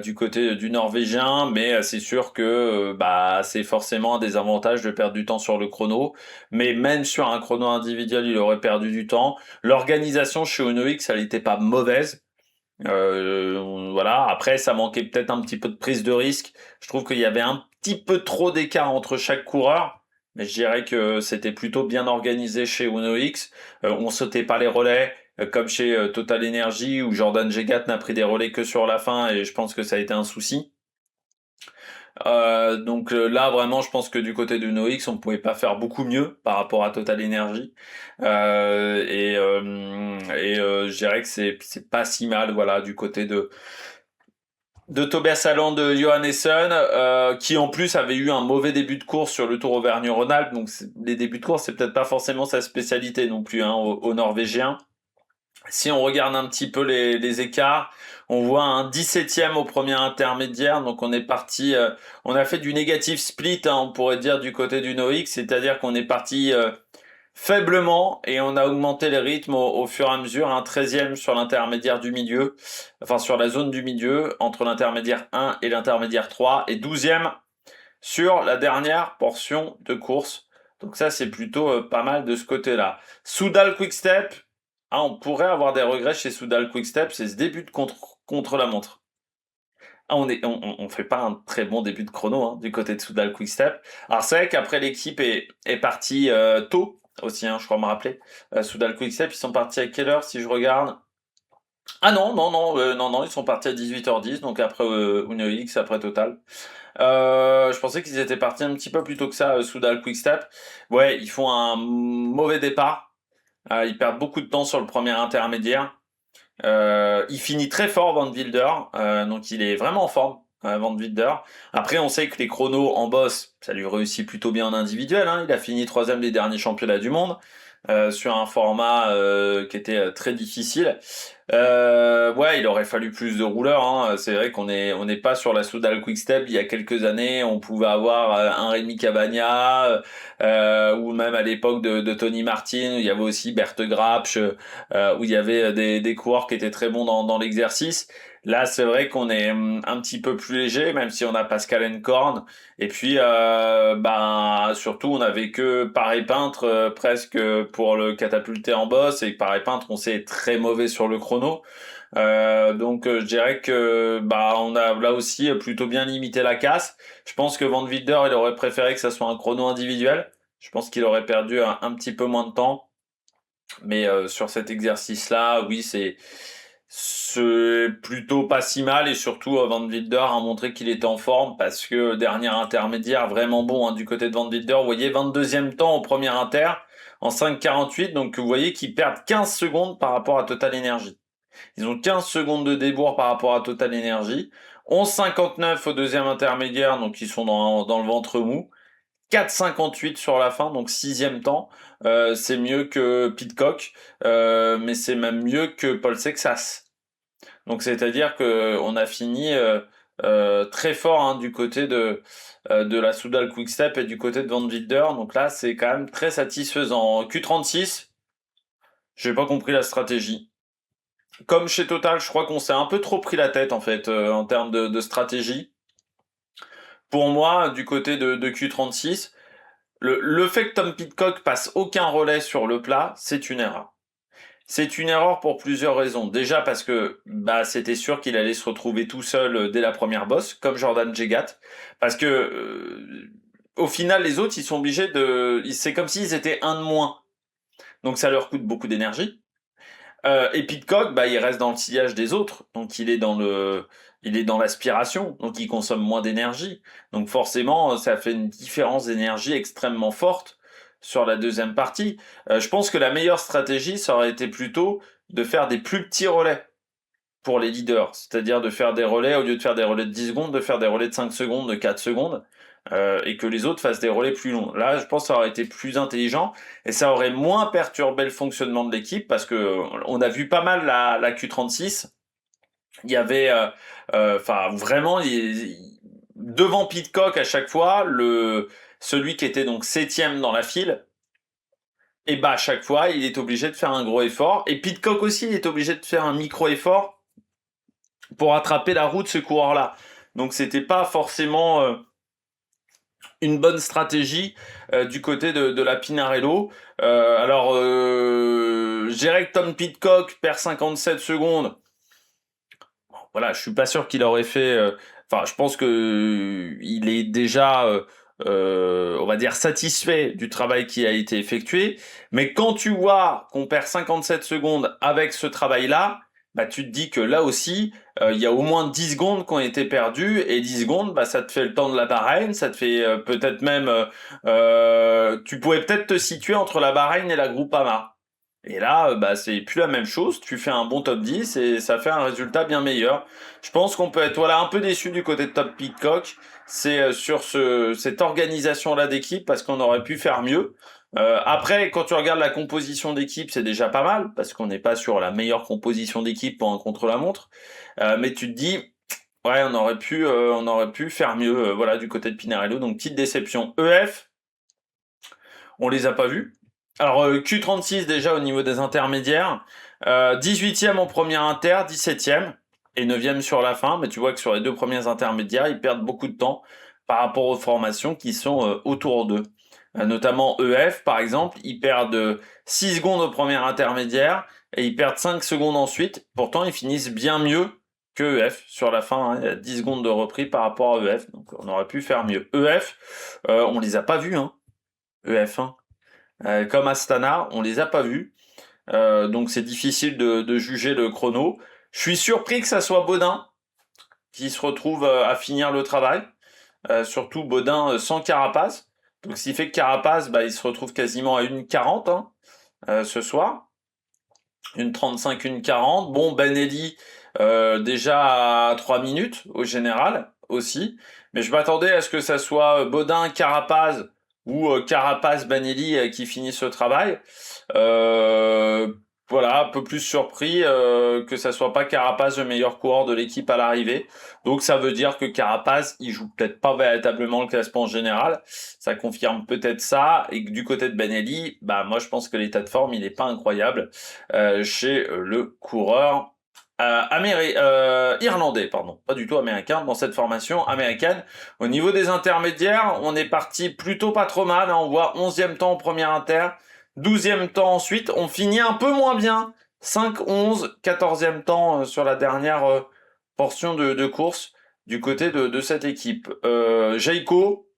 du côté du Norvégien, mais c'est sûr que bah c'est forcément un désavantage de perdre du temps sur le chrono. Mais même sur un chrono individuel, il aurait perdu du temps. L'organisation chez Uno X, elle n'était pas mauvaise. Voilà. Après, ça manquait peut-être un petit peu de prise de risque. Je trouve qu'il y avait un petit peu trop d'écart entre chaque coureur. Mais je dirais que c'était plutôt bien organisé chez Uno X. On sautait pas les relais, comme chez Total Energy, où Jordan Jegat n'a pris des relais que sur la fin, et je pense que ça a été un souci. Donc là vraiment je pense que du côté de NoX on pouvait pas faire beaucoup mieux par rapport à Total Energy je dirais que c'est pas si mal voilà du côté de Tobias Haaland de Johannesson qui en plus avait eu un mauvais début de course sur le Tour Auvergne-Rhône-Alpes, donc les débuts de course c'est peut-être pas forcément sa spécialité non plus hein, au Norvégien. Si on regarde un petit peu les écarts, on voit un 17e au premier intermédiaire, donc on est parti, on a fait du négatif split, hein, on pourrait dire du côté du NoX, c'est-à-dire qu'on est parti faiblement et on a augmenté les rythmes au fur et à mesure, un 13e sur l'intermédiaire du milieu, enfin sur la zone du milieu, entre l'intermédiaire 1 et l'intermédiaire 3, et 12e sur la dernière portion de course. Donc ça c'est plutôt pas mal de ce côté-là. Soudal Quickstep, ah, on pourrait avoir des regrets chez Soudal Quickstep, c'est ce début de contre la montre. Ah, on fait pas un très bon début de chrono hein, du côté de Soudal Quickstep. Alors c'est vrai qu'après l'équipe est partie tôt aussi, hein, je crois me rappeler. Soudal Quickstep, ils sont partis à quelle heure si je regarde? Ah non, non, non, non, non, ils sont partis à 18h10, donc après Uno X, après Total. Je pensais qu'ils étaient partis un petit peu plus tôt que ça, Soudal Quickstep. Ouais, ils font un mauvais départ. Ils perdent beaucoup de temps sur le premier intermédiaire. Il finit très fort, Van Wilder, donc il est vraiment en forme, Van Wilder. Après, on sait que les chronos en boss, ça lui réussit plutôt bien en individuel. Hein. Il a fini 3e des derniers championnats du monde. Sur un format qui était très difficile. Ouais, il aurait fallu plus de rouleurs. Hein. C'est vrai on n'est pas sur la Soudal Quickstep. Il y a quelques années, on pouvait avoir un Rémi Cavagna ou même à l'époque de Tony Martin, où il y avait aussi Berthe Grapsch, où il y avait des coureurs qui étaient très bons dans l'exercice. Là, c'est vrai qu'on est un petit peu plus léger, même si on a Pascal Encorn. Et puis, ben, surtout, on avait que Paré Peintre presque pour le catapulter en boss. Et Paré Peintre, on sait, est très mauvais sur le chrono. Donc, je dirais que bah, on a là aussi plutôt bien limité la casse. Je pense que Van Wilder, il aurait préféré que ça soit un chrono individuel. Je pense qu'il aurait perdu un petit peu moins de temps. Mais sur cet exercice-là, oui, c'est plutôt pas si mal, et surtout Van Wilder a montré qu'il était en forme parce que dernier intermédiaire vraiment bon hein, du côté de Van Wilder. Vous voyez 22e temps au premier inter en 5,48, donc vous voyez qu'ils perdent 15 secondes par rapport à Total Energy. Ils ont 15 secondes de débours par rapport à Total Energy. 11,59 au deuxième intermédiaire, donc ils sont dans le ventre mou. 4,58 sur la fin, donc 6e temps. C'est mieux que Pidcock, mais c'est même mieux que Paul Sexas. Donc c'est-à-dire que on a fini très fort hein, du côté de la Soudal Quickstep et du côté de Van Wilder. Donc là, c'est quand même très satisfaisant. Q36, j'ai pas compris la stratégie. Comme chez Total, je crois qu'on s'est un peu trop pris la tête en fait en termes de stratégie. Pour moi, du côté de Q36, le fait que Tom Pidcock passe aucun relais sur le plat, c'est une erreur. C'est une erreur pour plusieurs raisons. Déjà parce que bah c'était sûr qu'il allait se retrouver tout seul dès la première bosse, comme Jordan Jegat. Parce que au final, les autres, ils sont obligés c'est comme s'ils étaient un de moins. Donc ça leur coûte beaucoup d'énergie. Et Pidcock, bah il reste dans le sillage des autres. Donc il est dans l'aspiration. Donc il consomme moins d'énergie. Donc forcément, ça fait une différence d'énergie extrêmement forte. sur la deuxième partie. Je pense que la meilleure stratégie, ça aurait été plutôt de faire des plus petits relais pour les leaders, c'est-à-dire de faire des relais, au lieu de faire des relais de 10 secondes, de faire des relais de 5 secondes, de 4 secondes, et que les autres fassent des relais plus longs. Là, je pense que ça aurait été plus intelligent, et ça aurait moins perturbé le fonctionnement de l'équipe, parce que on a vu pas mal la Q36, il y avait, enfin vraiment, devant Pidcock à chaque fois, celui qui était donc septième dans la file, et bah à chaque fois, il est obligé de faire un gros effort, et Pidcock aussi, il est obligé de faire un micro effort pour attraper la roue de ce coureur-là. Donc c'était pas forcément une bonne stratégie du côté de la Pinarello. Je dirais que Tom Pidcock perd 57 secondes. Bon, voilà, je suis pas sûr qu'il aurait fait. Enfin, je pense que il est déjà, on va dire, satisfait du travail qui a été effectué. Mais quand tu vois qu'on perd 57 secondes avec ce travail-là, bah tu te dis que là aussi, il y a au moins 10 secondes qui ont été perdues, et 10 secondes, bah ça te fait le temps de la Bahreïn, ça te fait peut-être même, tu pourrais peut-être te situer entre la Bahreïn et la Groupama. Et là, bah c'est plus la même chose, tu fais un bon top 10 et ça fait un résultat bien meilleur. Je pense qu'on peut être voilà un peu déçu du côté de Top Pidcock, c'est sur cette organisation-là d'équipe, parce qu'on aurait pu faire mieux. Après, quand tu regardes la composition d'équipe, c'est déjà pas mal, parce qu'on n'est pas sur la meilleure composition d'équipe pour un contre-la-montre. Mais tu te dis, ouais, on aurait pu faire mieux, voilà, du côté de Pinarello. Donc petite déception. EF, on les a pas vus. Alors Q36 déjà au niveau des intermédiaires, 18e en première inter, 17e et 9e sur la fin, mais tu vois que sur les deux premiers intermédiaires, ils perdent beaucoup de temps par rapport aux formations qui sont autour d'eux. Notamment EF par exemple, ils perdent 6 secondes au premier intermédiaire et ils perdent 5 secondes ensuite. Pourtant, ils finissent bien mieux que EF sur la fin, hein. Il y a 10 secondes de repris par rapport à EF, donc on aurait pu faire mieux. EF, on les a pas vus, hein. EF1. Comme Astana, on les a pas vus. Donc c'est difficile de juger le chrono. Je suis surpris que ça soit Baudin qui se retrouve à finir le travail. Surtout Baudin sans Carapace. Donc ce qui fait que Carapace, bah, il se retrouve quasiment à 1,40 hein, ce soir. 1,35, 1,40. Bon, Benelli déjà à 3 minutes au général aussi. Mais je m'attendais à ce que ça soit Baudin, Carapace ou Carapace, Benelli qui finissent ce travail. Euh, voilà, un peu plus surpris que ça soit pas Carapace le meilleur coureur de l'équipe à l'arrivée. Donc ça veut dire que Carapace, il joue peut-être pas véritablement le classement général. Ça confirme peut-être ça. Et que du côté de Benelli, bah moi je pense que l'état de forme il est pas incroyable chez le coureur irlandais, pardon, pas du tout américain, dans cette formation américaine. Au niveau des intermédiaires, on est parti plutôt pas trop mal, hein. On voit 11e temps en première inter, 12e temps ensuite, on finit un peu moins bien, 5, 11, 14e temps sur la dernière portion de course du côté de cette équipe. Jayco,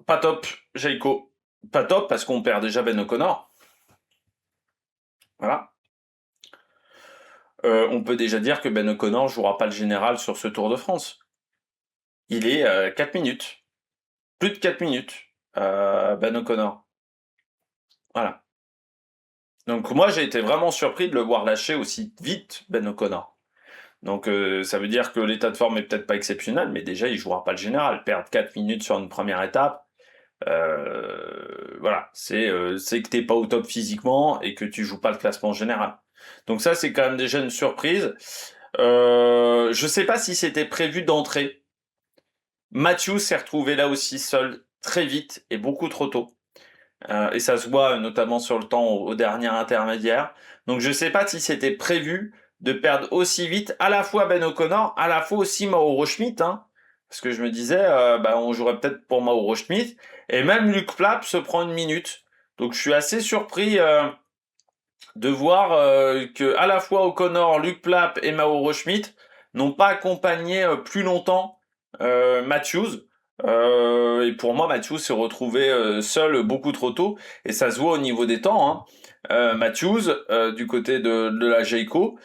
pas top, Jayco, pas top parce qu'on perd déjà Ben O'Connor. Voilà. On peut déjà dire que Ben O'Connor jouera pas le général sur ce Tour de France. Il est 4 minutes. Plus de 4 minutes, Ben O'Connor. Voilà. Donc moi, j'ai été vraiment surpris de le voir lâcher aussi vite Ben O'Connor. Donc ça veut dire que l'état de forme est peut-être pas exceptionnel, mais déjà, il jouera pas le général. Perdre 4 minutes sur une première étape, voilà, c'est que t'es pas au top physiquement et que tu joues pas le classement général. Donc ça, c'est quand même déjà une surprise. Je sais pas si c'était prévu d'entrer. Matthews s'est retrouvé là aussi seul très vite et beaucoup trop tôt. Et ça se voit notamment sur le temps au dernier intermédiaire. Donc je sais pas si c'était prévu de perdre aussi vite à la fois Ben O'Connor, à la fois aussi Mauro Schmidt, hein, parce que je me disais, bah, on jouerait peut-être pour Mauro Schmidt, et même Luc Plapp se prend une minute. Donc je suis assez surpris de voir que à la fois O'Connor, Luc Plapp et Mauro Schmidt n'ont pas accompagné plus longtemps Matthews. Et pour moi, Matthews s'est retrouvé seul beaucoup trop tôt, et ça se voit au niveau des temps, hein. Matthews, du côté de la Jayco,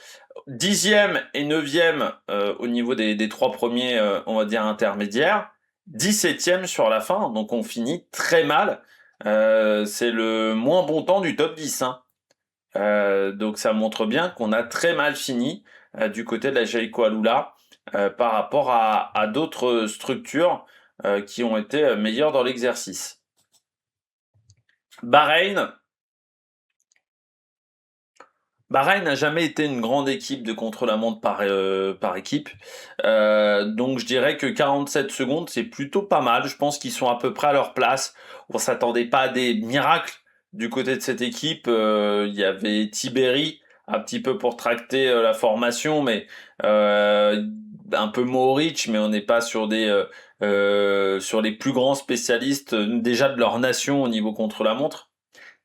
10e et 9e au niveau des trois premiers, on va dire, intermédiaires, 17e sur la fin, donc on finit très mal. C'est le moins bon temps du top 10, hein. Donc ça montre bien qu'on a très mal fini du côté de la Jaico Alula par rapport à d'autres structures qui ont été meilleures dans l'exercice. Bahreïn, Bahreïn n'a jamais été une grande équipe de contre-la-montre par équipe. Donc je dirais que 47 secondes, c'est plutôt pas mal. Je pense qu'ils sont à peu près à leur place. On s'attendait pas à des miracles du côté de cette équipe. Il y avait Tiberi un petit peu pour tracter la formation, mais un peu Mohoric, mais on n'est pas sur sur les plus grands spécialistes déjà de leur nation au niveau contre-la-montre.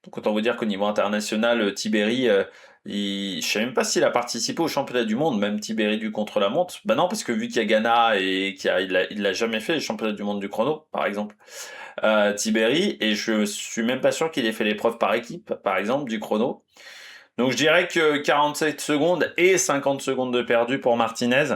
Donc autant vous dire qu'au niveau international, Tiberi, je sais même pas s'il a participé au championnat du monde, même Tiberi du contre-la-montre. Bah non, parce que vu qu'il y a Ghana et il l'a jamais fait, le championnat du monde du chrono, par exemple. Tiberi, et je suis même pas sûr qu'il ait fait l'épreuve par équipe, par exemple, du chrono. Donc je dirais que 47 secondes et 50 secondes de perdu pour Martinez,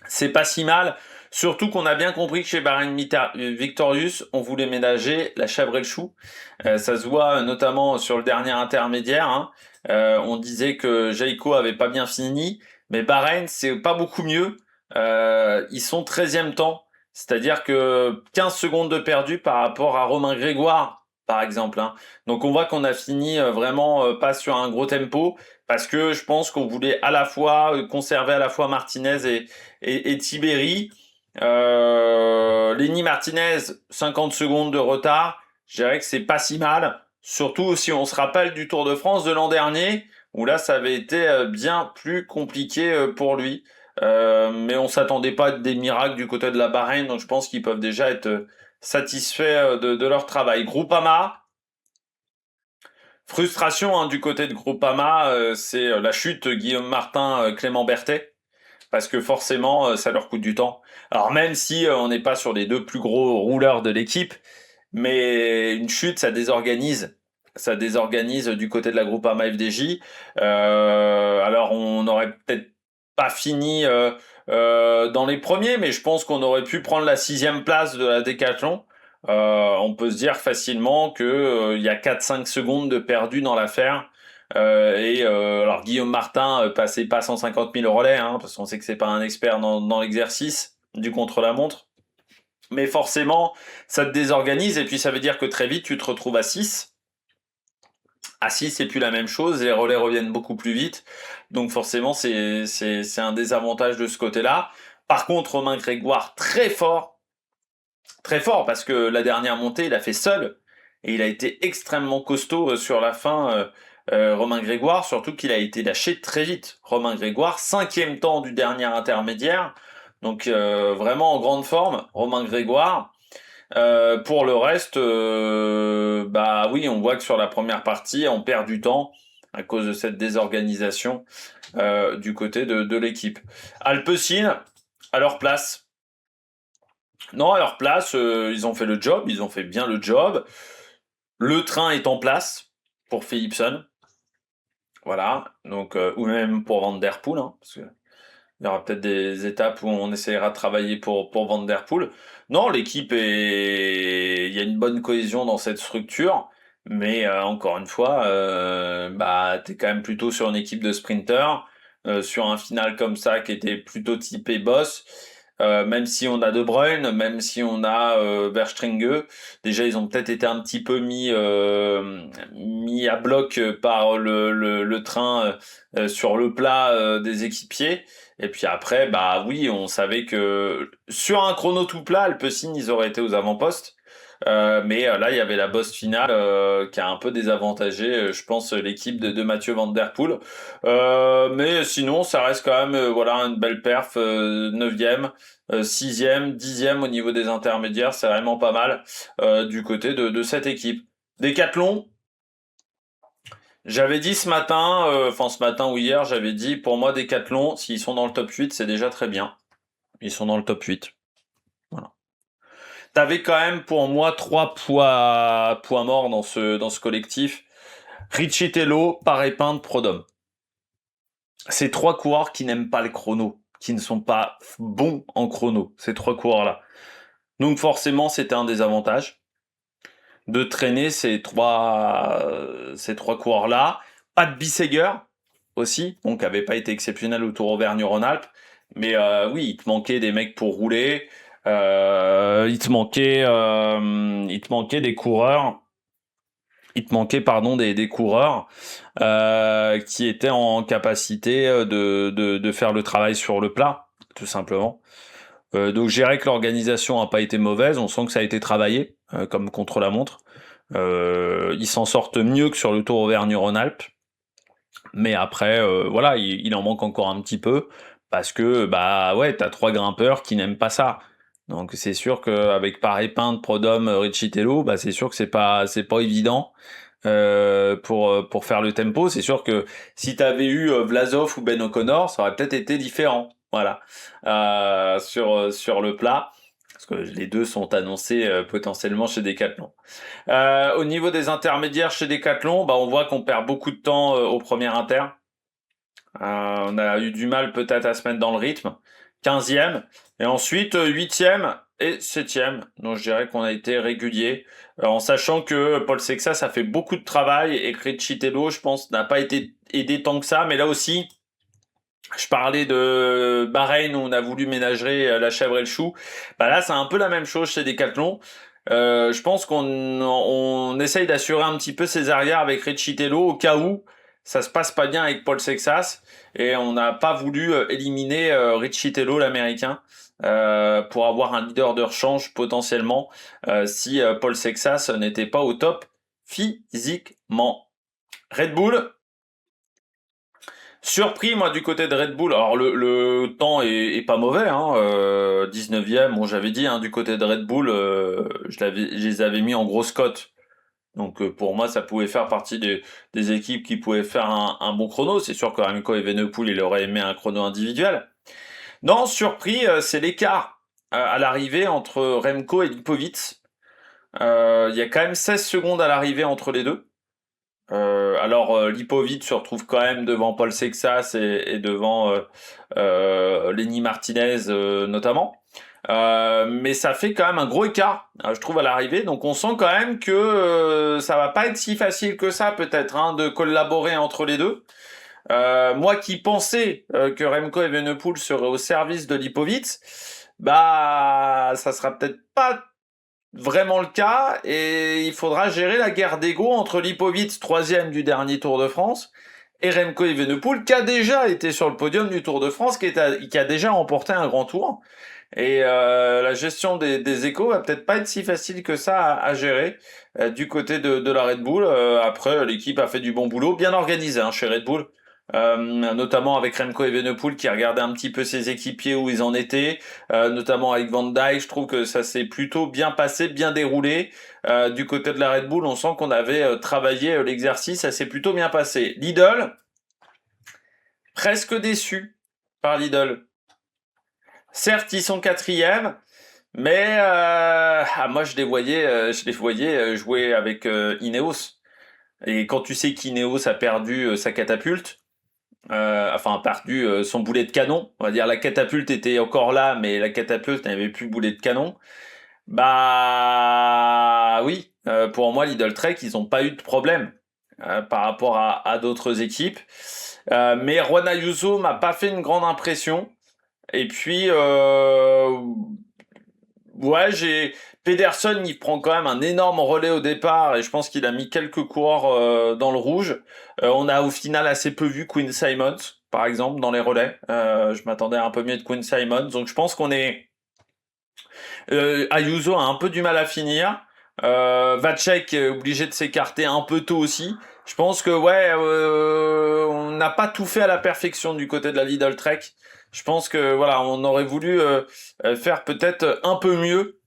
c'est pas si mal. Surtout qu'on a bien compris que chez Bahrain Victorious, on voulait ménager la chèvre et le chou. Ça se voit notamment sur le dernier intermédiaire, hein. On disait que Jayco avait pas bien fini, mais Bahreïn, c'est pas beaucoup mieux. Ils sont 13e temps, c'est-à-dire que 15 secondes de perdu par rapport à Romain Grégoire, par exemple, hein. Donc on voit qu'on a fini vraiment pas sur un gros tempo, parce que je pense qu'on voulait à la fois conserver à la fois Martinez et Tiberi. Lenny Martinez, 50 secondes de retard. Je dirais que c'est pas si mal. Surtout si on se rappelle du Tour de France de l'an dernier, où là ça avait été bien plus compliqué pour lui. Mais on s'attendait pas à des miracles du côté de la Bahreïn, donc je pense qu'ils peuvent déjà être satisfaits de leur travail. Groupama, frustration hein, du côté de Groupama, c'est la chute Guillaume Martin, Clément Berthet parce que forcément, ça leur coûte du temps. Alors même si on n'est pas sur les deux plus gros rouleurs de l'équipe, mais une chute, ça désorganise. Ça désorganise du côté de la Groupama FDJ. Alors on n'aurait peut-être pas fini dans les premiers, mais je pense qu'on aurait pu prendre la 6e place de la Décathlon. On peut se dire facilement que il y a 4-5 secondes de perdu dans l'affaire. Alors Guillaume Martin passait pas 150 000 relais, hein, parce qu'on sait que c'est pas un expert dans l'exercice du contre-la-montre. Mais forcément, ça te désorganise et puis ça veut dire que très vite tu te retrouves à 6. À 6, c'est plus la même chose, les relais reviennent beaucoup plus vite. Donc forcément, c'est un désavantage de ce côté-là. Par contre, Romain Grégoire, très fort, parce que la dernière montée, il a fait seul. Et il a été extrêmement costaud sur la fin, Romain Grégoire, surtout qu'il a été lâché très vite. Romain Grégoire, 5e temps du dernier intermédiaire. Donc vraiment en grande forme, Romain Grégoire. Pour le reste, bah oui, on voit que sur la première partie, on perd du temps à cause de cette désorganisation du côté de l'équipe. Alpecin, à leur place. Non, à leur place, ils ont fait le job, ils ont fait bien le job. Le train est en place pour Philipsen. Voilà, donc ou même pour Van Der Poel, hein, parce que il y aura peut-être des étapes où on essaiera de travailler pour Van Der Poel. Non, il y a une bonne cohésion dans cette structure, mais encore une fois, bah t'es quand même plutôt sur une équipe de sprinters, sur un final comme ça qui était plutôt typé boss. Même si on a De Bruyne, même si on a Verstringue, déjà ils ont peut-être été un petit peu mis à bloc par le train sur le plat des équipiers. Et puis après, bah oui, on savait que sur un chrono tout plat, Alpecin, ils auraient été aux avant-postes. Mais là, il y avait la bosse finale qui a un peu désavantagé, je pense, l'équipe de Mathieu Van Der Poel. Mais sinon, ça reste quand même voilà une belle perf, 9e, 6e, 10e au niveau des intermédiaires, c'est vraiment pas mal du côté de cette équipe. Décathlon, j'avais dit ce matin, enfin ce matin ou hier, j'avais dit pour moi Décathlon, s'ils sont dans le top 8, c'est déjà très bien. Ils sont dans le top 8. Voilà. T'avais quand même pour moi trois poids morts dans ce collectif. Riccitello, Paré-Pinte, Prodhomme. Ces trois coureurs qui n'aiment pas le chrono, qui ne sont pas bons en chrono, ces trois coureurs-là. Donc forcément, c'était un désavantage de traîner ces trois coureurs-là. Pas de Bissegger aussi, donc qui n'avait pas été exceptionnel au Tour Auvergne-Rhône-Alpes. Mais oui, il te manquait des mecs pour rouler. Il te manquait des coureurs. Il te manquait, pardon, des coureurs qui étaient en capacité de faire le travail sur le plat, tout simplement. Donc je dirais que l'organisation n'a pas été mauvaise, on sent que ça a été travaillé, comme contre-la-montre. Ils s'en sortent mieux que sur le Tour Auvergne-Rhône-Alpes, mais après, voilà, il en manque encore un petit peu, parce que, bah ouais, t'as 3 grimpeurs qui n'aiment pas ça. Donc c'est sûr qu'avec Paré-Pinte, Prudhomme, Ricciello, bah c'est sûr que c'est pas évident pour faire le tempo. C'est sûr que si t'avais eu Vlasov ou Ben O'Connor, ça aurait peut-être été différent. Voilà, sur le plat, parce que les deux sont annoncés potentiellement chez Decathlon. Au niveau des intermédiaires chez Decathlon, bah on voit qu'on perd beaucoup de temps au premier inter. On a eu du mal peut-être à se mettre dans le rythme. 15e, et ensuite 8e et 7e. Donc je dirais qu'on a été régulier, en sachant que Paul Sexas a fait beaucoup de travail et que Ricciello, je pense, n'a pas été aidé tant que ça. Mais là aussi, je parlais de Bahreïn où on a voulu ménager la chèvre et le chou. Bah là, c'est un peu la même chose chez Decathlon. Je pense qu'on essaye d'assurer un petit peu ses arrières avec Ricciello au cas où ça se passe pas bien avec Paul Sexas, et on n'a pas voulu éliminer Ricciello, l'américain, pour avoir un leader de rechange potentiellement si Paul Sexas n'était pas au top physiquement. Red Bull, surpris, moi, du côté de Red Bull. Alors, le temps est pas mauvais, hein. 19e, bon, j'avais dit, hein, du côté de Red Bull, je les avais mis en grosse cote. Donc, pour moi, ça pouvait faire partie des équipes qui pouvaient faire un bon chrono. C'est sûr que Remco Evenepoel, il aurait aimé un chrono individuel. Non, surpris, c'est l'écart à l'arrivée entre Remco et Lipovic. Il y a quand même 16 secondes à l'arrivée entre les deux. Alors Lipovic se retrouve quand même devant Paul Sexas et devant Lenny Martinez notamment. Mais ça fait quand même un gros écart, je trouve, à l'arrivée. Donc on sent quand même que ça va pas être si facile que ça, peut-être, hein, de collaborer entre les deux. Moi qui pensais que Remco Evenepoel serait au service de Lipovic, bah ça sera peut-être pas vraiment le cas, et il faudra gérer la guerre d'ego entre Lipovic, 3e du dernier Tour de France, et Remco Evenepoel, qui a déjà été sur le podium du Tour de France, qui a déjà remporté un grand tour. Et la gestion des échos va peut-être pas être si facile que ça à gérer du côté de la Red Bull. Après, l'équipe a fait du bon boulot, bien organisé, hein, chez Red Bull. Notamment avec Remco Evenepoel qui regardait un petit peu ses équipiers où ils en étaient, notamment avec Van Dijk. Je trouve que ça s'est plutôt bien passé, bien déroulé. Du côté de la Red Bull, on sent qu'on avait travaillé l'exercice, ça s'est plutôt bien passé. Lidl, presque déçu par Lidl. Certes, ils sont 4e, mais moi je les voyais jouer avec Ineos. Et quand tu sais qu'Ineos a perdu sa catapulte, enfin a perdu son boulet de canon, on va dire la catapulte était encore là, mais la catapulte n'avait plus boulet de canon. Bah oui, pour moi Lidl Trek, ils n'ont pas eu de problème par rapport à d'autres équipes. Mais Juan Ayuso m'a pas fait une grande impression. Et puis, ouais, Pedersen, il prend quand même un énorme relais au départ, et je pense qu'il a mis quelques coureurs dans le rouge. On a au final assez peu vu Quinn Simons, par exemple, dans les relais. Je m'attendais à un peu mieux de Quinn Simons, donc je pense qu'on est... Ayuso a un peu du mal à finir. Vacek est obligé de s'écarter un peu tôt aussi. Je pense que ouais, on n'a pas tout fait à la perfection du côté de la Lidl Trek. Je pense que voilà, on aurait voulu faire peut-être un peu mieux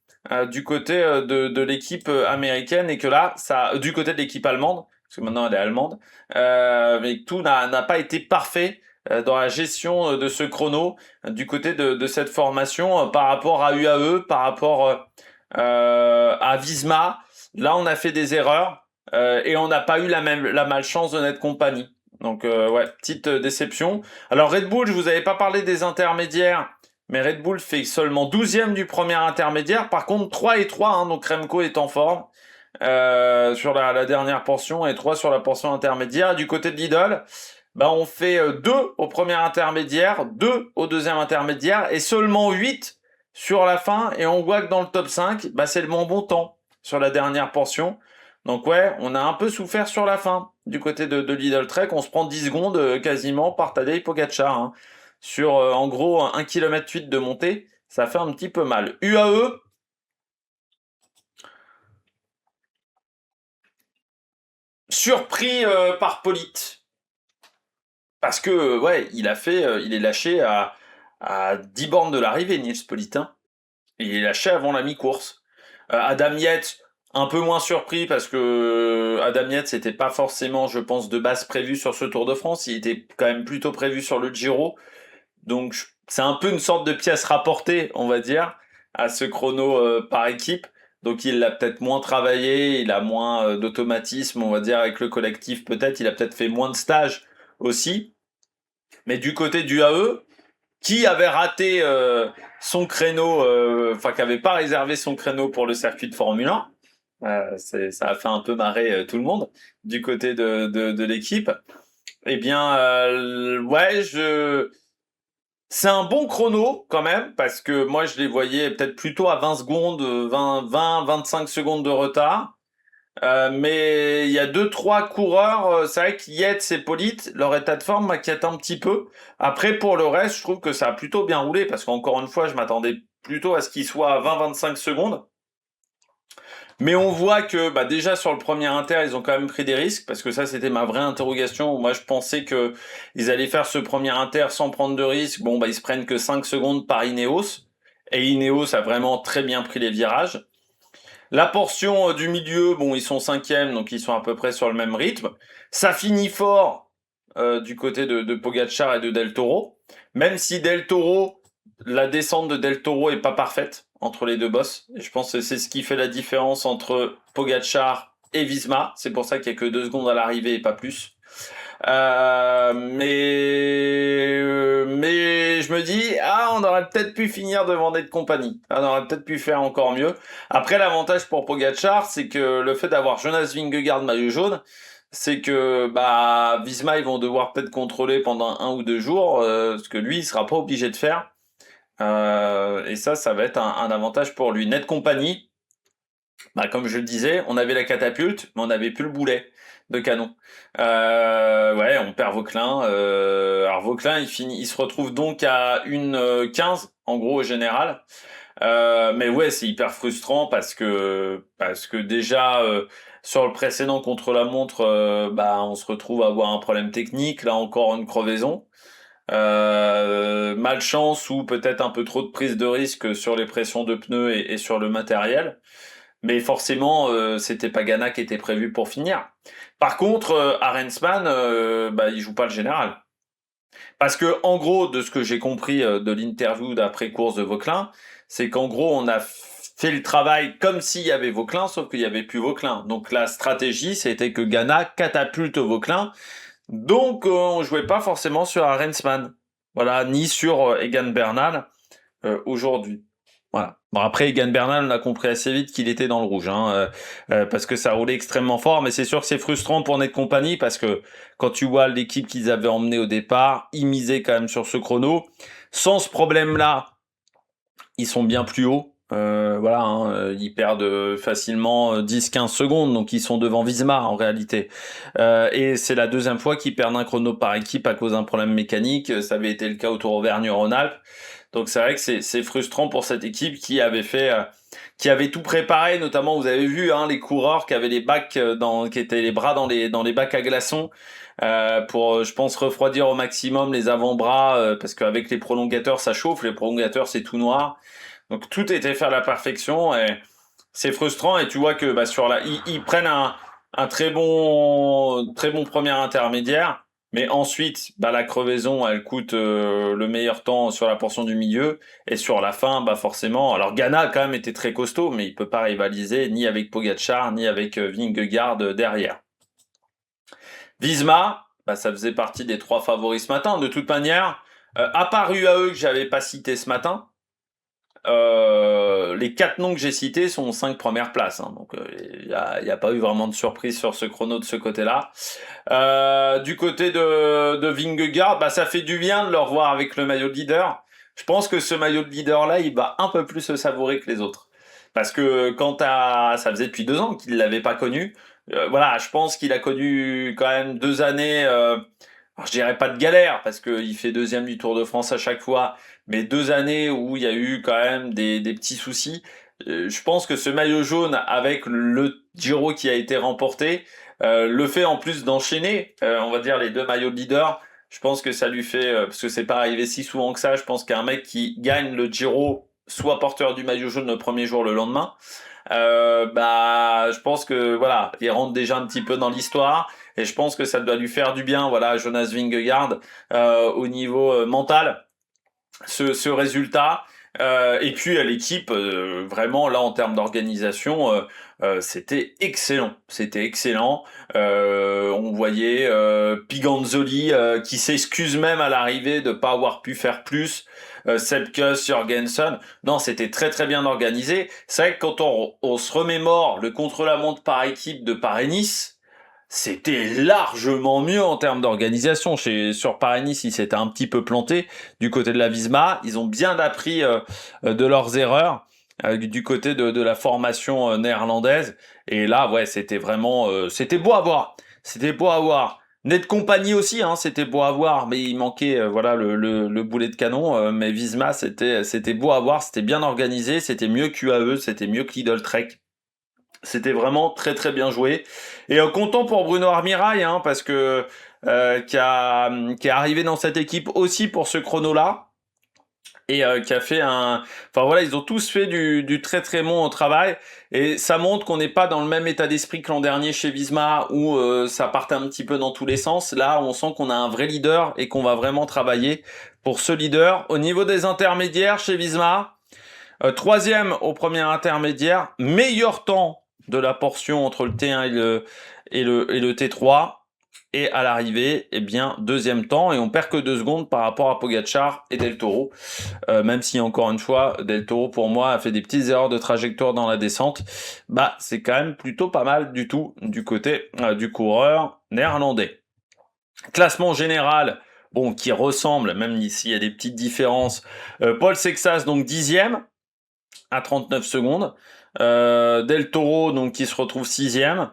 du côté de l'équipe américaine, et que là, ça, du côté de l'équipe allemande, parce que maintenant elle est allemande, mais que tout n'a pas été parfait dans la gestion de ce chrono du côté de cette formation par rapport à UAE, par rapport à Visma. Là, on a fait des erreurs et on n'a pas eu la malchance de notre compagnie. Donc ouais, petite déception. Alors Red Bull, je vous avais pas parlé des intermédiaires mais Red Bull fait seulement 12e du premier intermédiaire. Par contre, 3 et 3, hein, donc Remco est en forme sur la dernière portion et 3 sur la portion intermédiaire. Et du côté de Lidl, bah, on fait 2 au premier intermédiaire, 2 au deuxième intermédiaire et seulement 8 sur la fin. Et on voit que dans le top 5, bah, c'est le bon temps sur la dernière portion. Donc ouais, on a un peu souffert sur la fin du côté de Lidl Trek. On se prend 10 secondes quasiment par Tadej Pogacar. Hein. Sur en gros 1 km 8 de montée, ça fait un petit peu mal. UAE, surpris par Polite. Parce que ouais, il est lâché à 10 bornes de l'arrivée, Nils Polite. Hein. Et il est lâché avant la mi-course. Adam Yates, un peu moins surpris parce que Adam Yates n'était pas forcément, je pense, de base prévu sur ce Tour de France. Il était quand même plutôt prévu sur le Giro. Donc c'est un peu une sorte de pièce rapportée, on va dire, à ce chrono par équipe. Donc il l'a peut-être moins travaillé, il a moins d'automatisme, on va dire, avec le collectif peut-être. Il a peut-être fait moins de stages aussi. Mais du côté du AE, qui avait raté son créneau, enfin qui n'avait pas réservé son créneau pour le circuit de Formule 1, ça a fait un peu marrer tout le monde du côté de l'équipe. Eh bien, ouais, c'est un bon chrono quand même, parce que moi je les voyais peut-être plutôt à 20 secondes, 25 secondes de retard. Mais il y a deux, trois coureurs, c'est vrai qu'Yates et Polite, leur état de forme m'inquiète un petit peu. Après, pour le reste, je trouve que ça a plutôt bien roulé, parce qu'encore une fois, je m'attendais plutôt à ce qu'il soit à 20-25 secondes. Mais on voit que bah, déjà sur le premier inter, ils ont quand même pris des risques, parce que ça c'était ma vraie interrogation. Moi je pensais que ils allaient faire ce premier inter sans prendre de risques. Bon bah ils se prennent que 5 secondes par Ineos. Et Ineos a vraiment très bien pris les virages. La portion du milieu, bon ils sont cinquièmes, donc ils sont à peu près sur le même rythme. Ça finit fort du côté de Pogacar et de Del Toro. Même si Del Toro, la descente de Del Toro est pas parfaite entre les deux bosses. Et je pense que c'est ce qui fait la différence entre Pogacar et Visma. C'est pour ça qu'il y a que 2 secondes à l'arrivée et pas plus. Mais je me dis, on aurait peut-être pu finir devant d'être compagnie. On aurait peut-être pu faire encore mieux. Après, l'avantage pour Pogacar, c'est que le fait d'avoir Jonas Vingegaard maillot jaune, c'est que bah Visma ils vont devoir peut-être contrôler pendant 1 ou 2 jours, ce que lui il sera pas obligé de faire. Et ça va être un avantage pour lui. Net compagnie, bah, comme je le disais, on avait la catapulte, mais on n'avait plus le boulet de canon. Ouais, on perd Vauquelin. Alors Vauquelin, il se retrouve donc à une 15 en gros au général. Mais ouais, c'est hyper frustrant parce que déjà sur le précédent contre-la-montre, bah on se retrouve à avoir un problème technique, là encore une crevaison. Malchance ou peut-être un peu trop de prise de risque sur les pressions de pneus et sur le matériel. Mais forcément, c'était pas Ghana qui était prévu pour finir. Par contre, Arensman, bah, il joue pas le général. Parce que, en gros, de ce que j'ai compris de l'interview d'après-course de Vauquelin, c'est qu'en gros, on a fait le travail comme s'il y avait Vauquelin, sauf qu'il y avait plus Vauquelin. Donc la stratégie, c'était que Ghana catapulte Vauquelin. Donc on jouait pas forcément sur Arensman. Voilà, ni sur Egan Bernal aujourd'hui. Voilà. Bon après Egan Bernal, on a compris assez vite qu'il était dans le rouge, hein, parce que ça roulait extrêmement fort. Mais c'est sûr que c'est frustrant pour Net Company parce que quand tu vois l'équipe qu'ils avaient emmenée au départ, ils misaient quand même sur ce chrono. Sans ce problème-là, ils sont bien plus hauts. Voilà, hein, ils perdent facilement 10-15 secondes, donc ils sont devant Visma en réalité. Et c'est la deuxième fois qu'ils perdent un chrono par équipe à cause d'un problème mécanique. Ça avait été le cas au Tour Auvergne-Rhône-Alpes. Donc c'est vrai que c'est frustrant pour cette équipe qui avait tout préparé, notamment vous avez vu les coureurs qui avaient les bacs qui étaient les bras dans les bacs à glaçons pour je pense refroidir au maximum les avant-bras parce qu'avec les prolongateurs ça chauffe, les prolongateurs c'est tout noir. Donc tout était fait à la perfection et c'est frustrant et tu vois que bah, ils prennent un très bon premier intermédiaire. Mais ensuite, bah, la crevaison, elle coûte le meilleur temps sur la portion du milieu. Et sur la fin, bah, forcément. Alors, Ghana a quand même été très costaud, mais il peut pas rivaliser ni avec Pogacar, ni avec Vingegaard derrière. Visma, bah, ça faisait partie des 3 favoris ce matin. De toute manière, À part UAE que j'avais pas cité ce matin, les 4 noms que j'ai cités sont aux 5 premières places, hein, donc y a pas eu vraiment de surprise sur ce chrono de ce côté-là. Du côté de Vingegaard, bah ça fait du bien de le revoir avec le maillot de leader. Je pense que ce maillot de leader là, il va un peu plus se savourer que les autres. Parce que ça faisait depuis 2 ans qu'il l'avait pas connu. Voilà, je pense qu'il a connu quand même 2 années. Alors je dirais pas de galère parce qu'il fait deuxième du Tour de France à chaque fois, mais 2 années où il y a eu quand même des petits soucis. Je pense que ce maillot jaune avec le Giro qui a été remporté, le fait en plus d'enchaîner, on va dire les 2 maillots de leader, je pense que ça lui fait, parce que c'est pas arrivé si souvent que ça, je pense qu'un mec qui gagne le Giro soit porteur du maillot jaune le premier jour, le lendemain, bah je pense que voilà, il rentre déjà un petit peu dans l'histoire et je pense que ça doit lui faire du bien, voilà, Jonas Vingegaard, au niveau mental, ce résultat. Et puis l'équipe, vraiment là en termes d'organisation, c'était excellent. C'était excellent. On voyait Piganzoli qui s'excuse même à l'arrivée de pas avoir pu faire plus. Sepkus, Jorgensen. Non, c'était très très bien organisé. C'est vrai que quand on se remémore le contre-la-montre par équipe de Paris-Nice, c'était largement mieux en termes d'organisation. Sur Paris-Nice, ils s'étaient un petit peu plantés. Du côté de la Visma, ils ont bien appris de leurs erreurs du côté de la formation néerlandaise. Et là, ouais, c'était vraiment... c'était beau à voir. C'était beau à voir. Net Compagnie aussi, hein, c'était beau à voir, mais il manquait voilà le boulet de canon. Mais Visma, c'était beau à voir, c'était bien organisé, c'était mieux qu'UAE, c'était mieux que Lidl Trek. C'était vraiment très très bien joué. Et content pour Bruno Armirail, hein, parce que qui est arrivé dans cette équipe aussi pour ce chrono-là. Et qui a fait enfin voilà, ils ont tous fait du très très bon travail. Et ça montre qu'on n'est pas dans le même état d'esprit que l'an dernier chez Visma, où ça partait un petit peu dans tous les sens. Là, on sent qu'on a un vrai leader et qu'on va vraiment travailler pour ce leader. Au niveau des intermédiaires chez Visma, troisième au premier intermédiaire, meilleur temps de la portion entre le T1 et le T3. Et à l'arrivée, eh bien, deuxième temps, et on perd que 2 secondes par rapport à Pogacar et Del Toro. Même si, encore une fois, Del Toro, pour moi, a fait des petites erreurs de trajectoire dans la descente. Bah, c'est quand même plutôt pas mal du tout du côté du coureur néerlandais. Classement général, bon, qui ressemble, même s'il y a des petites différences. Paul Sexas, donc 10e, à 39 secondes. Del Toro, donc, qui se retrouve 6e.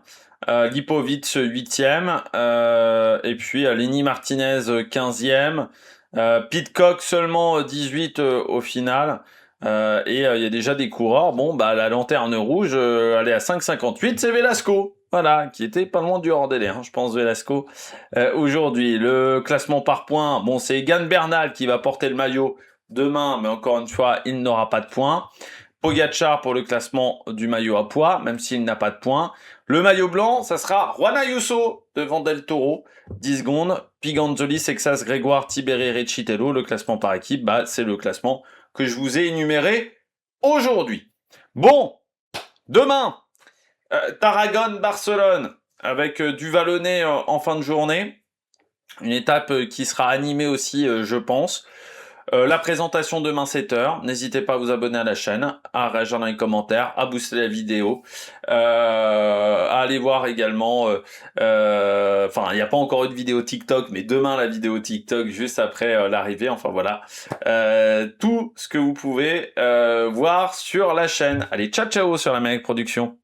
Lipovic 8e, et puis Lenny Martinez 15e, Pidcock seulement 18 au final, et il y a déjà des coureurs. Bon, bah la lanterne rouge, elle est à 5,58, c'est Velasco, voilà, qui était pas loin du hors délai, hein, je pense, Velasco. Aujourd'hui, le classement par points, bon, c'est Egan Bernal qui va porter le maillot demain, mais encore une fois, il n'aura pas de points. Pogacar pour le classement du maillot à poids, même s'il n'a pas de points. Le maillot blanc, ça sera Juan Ayuso devant Del Toro, 10 secondes. Piganzoli, Sexas, Grégoire, Tiberi, Recitello. Le classement par équipe, bah, c'est le classement que je vous ai énuméré aujourd'hui. Bon, demain, Tarragone-Barcelone, avec du vallonné en fin de journée. Une étape qui sera animée aussi, je pense. La présentation demain 7h. N'hésitez pas à vous abonner à la chaîne, à réagir dans les commentaires, à booster la vidéo, à aller voir également. Enfin, il n'y a pas encore eu de vidéo TikTok, mais demain la vidéo TikTok juste après l'arrivée. Enfin voilà, tout ce que vous pouvez voir sur la chaîne. Allez, ciao ciao sur l'Amérique Production.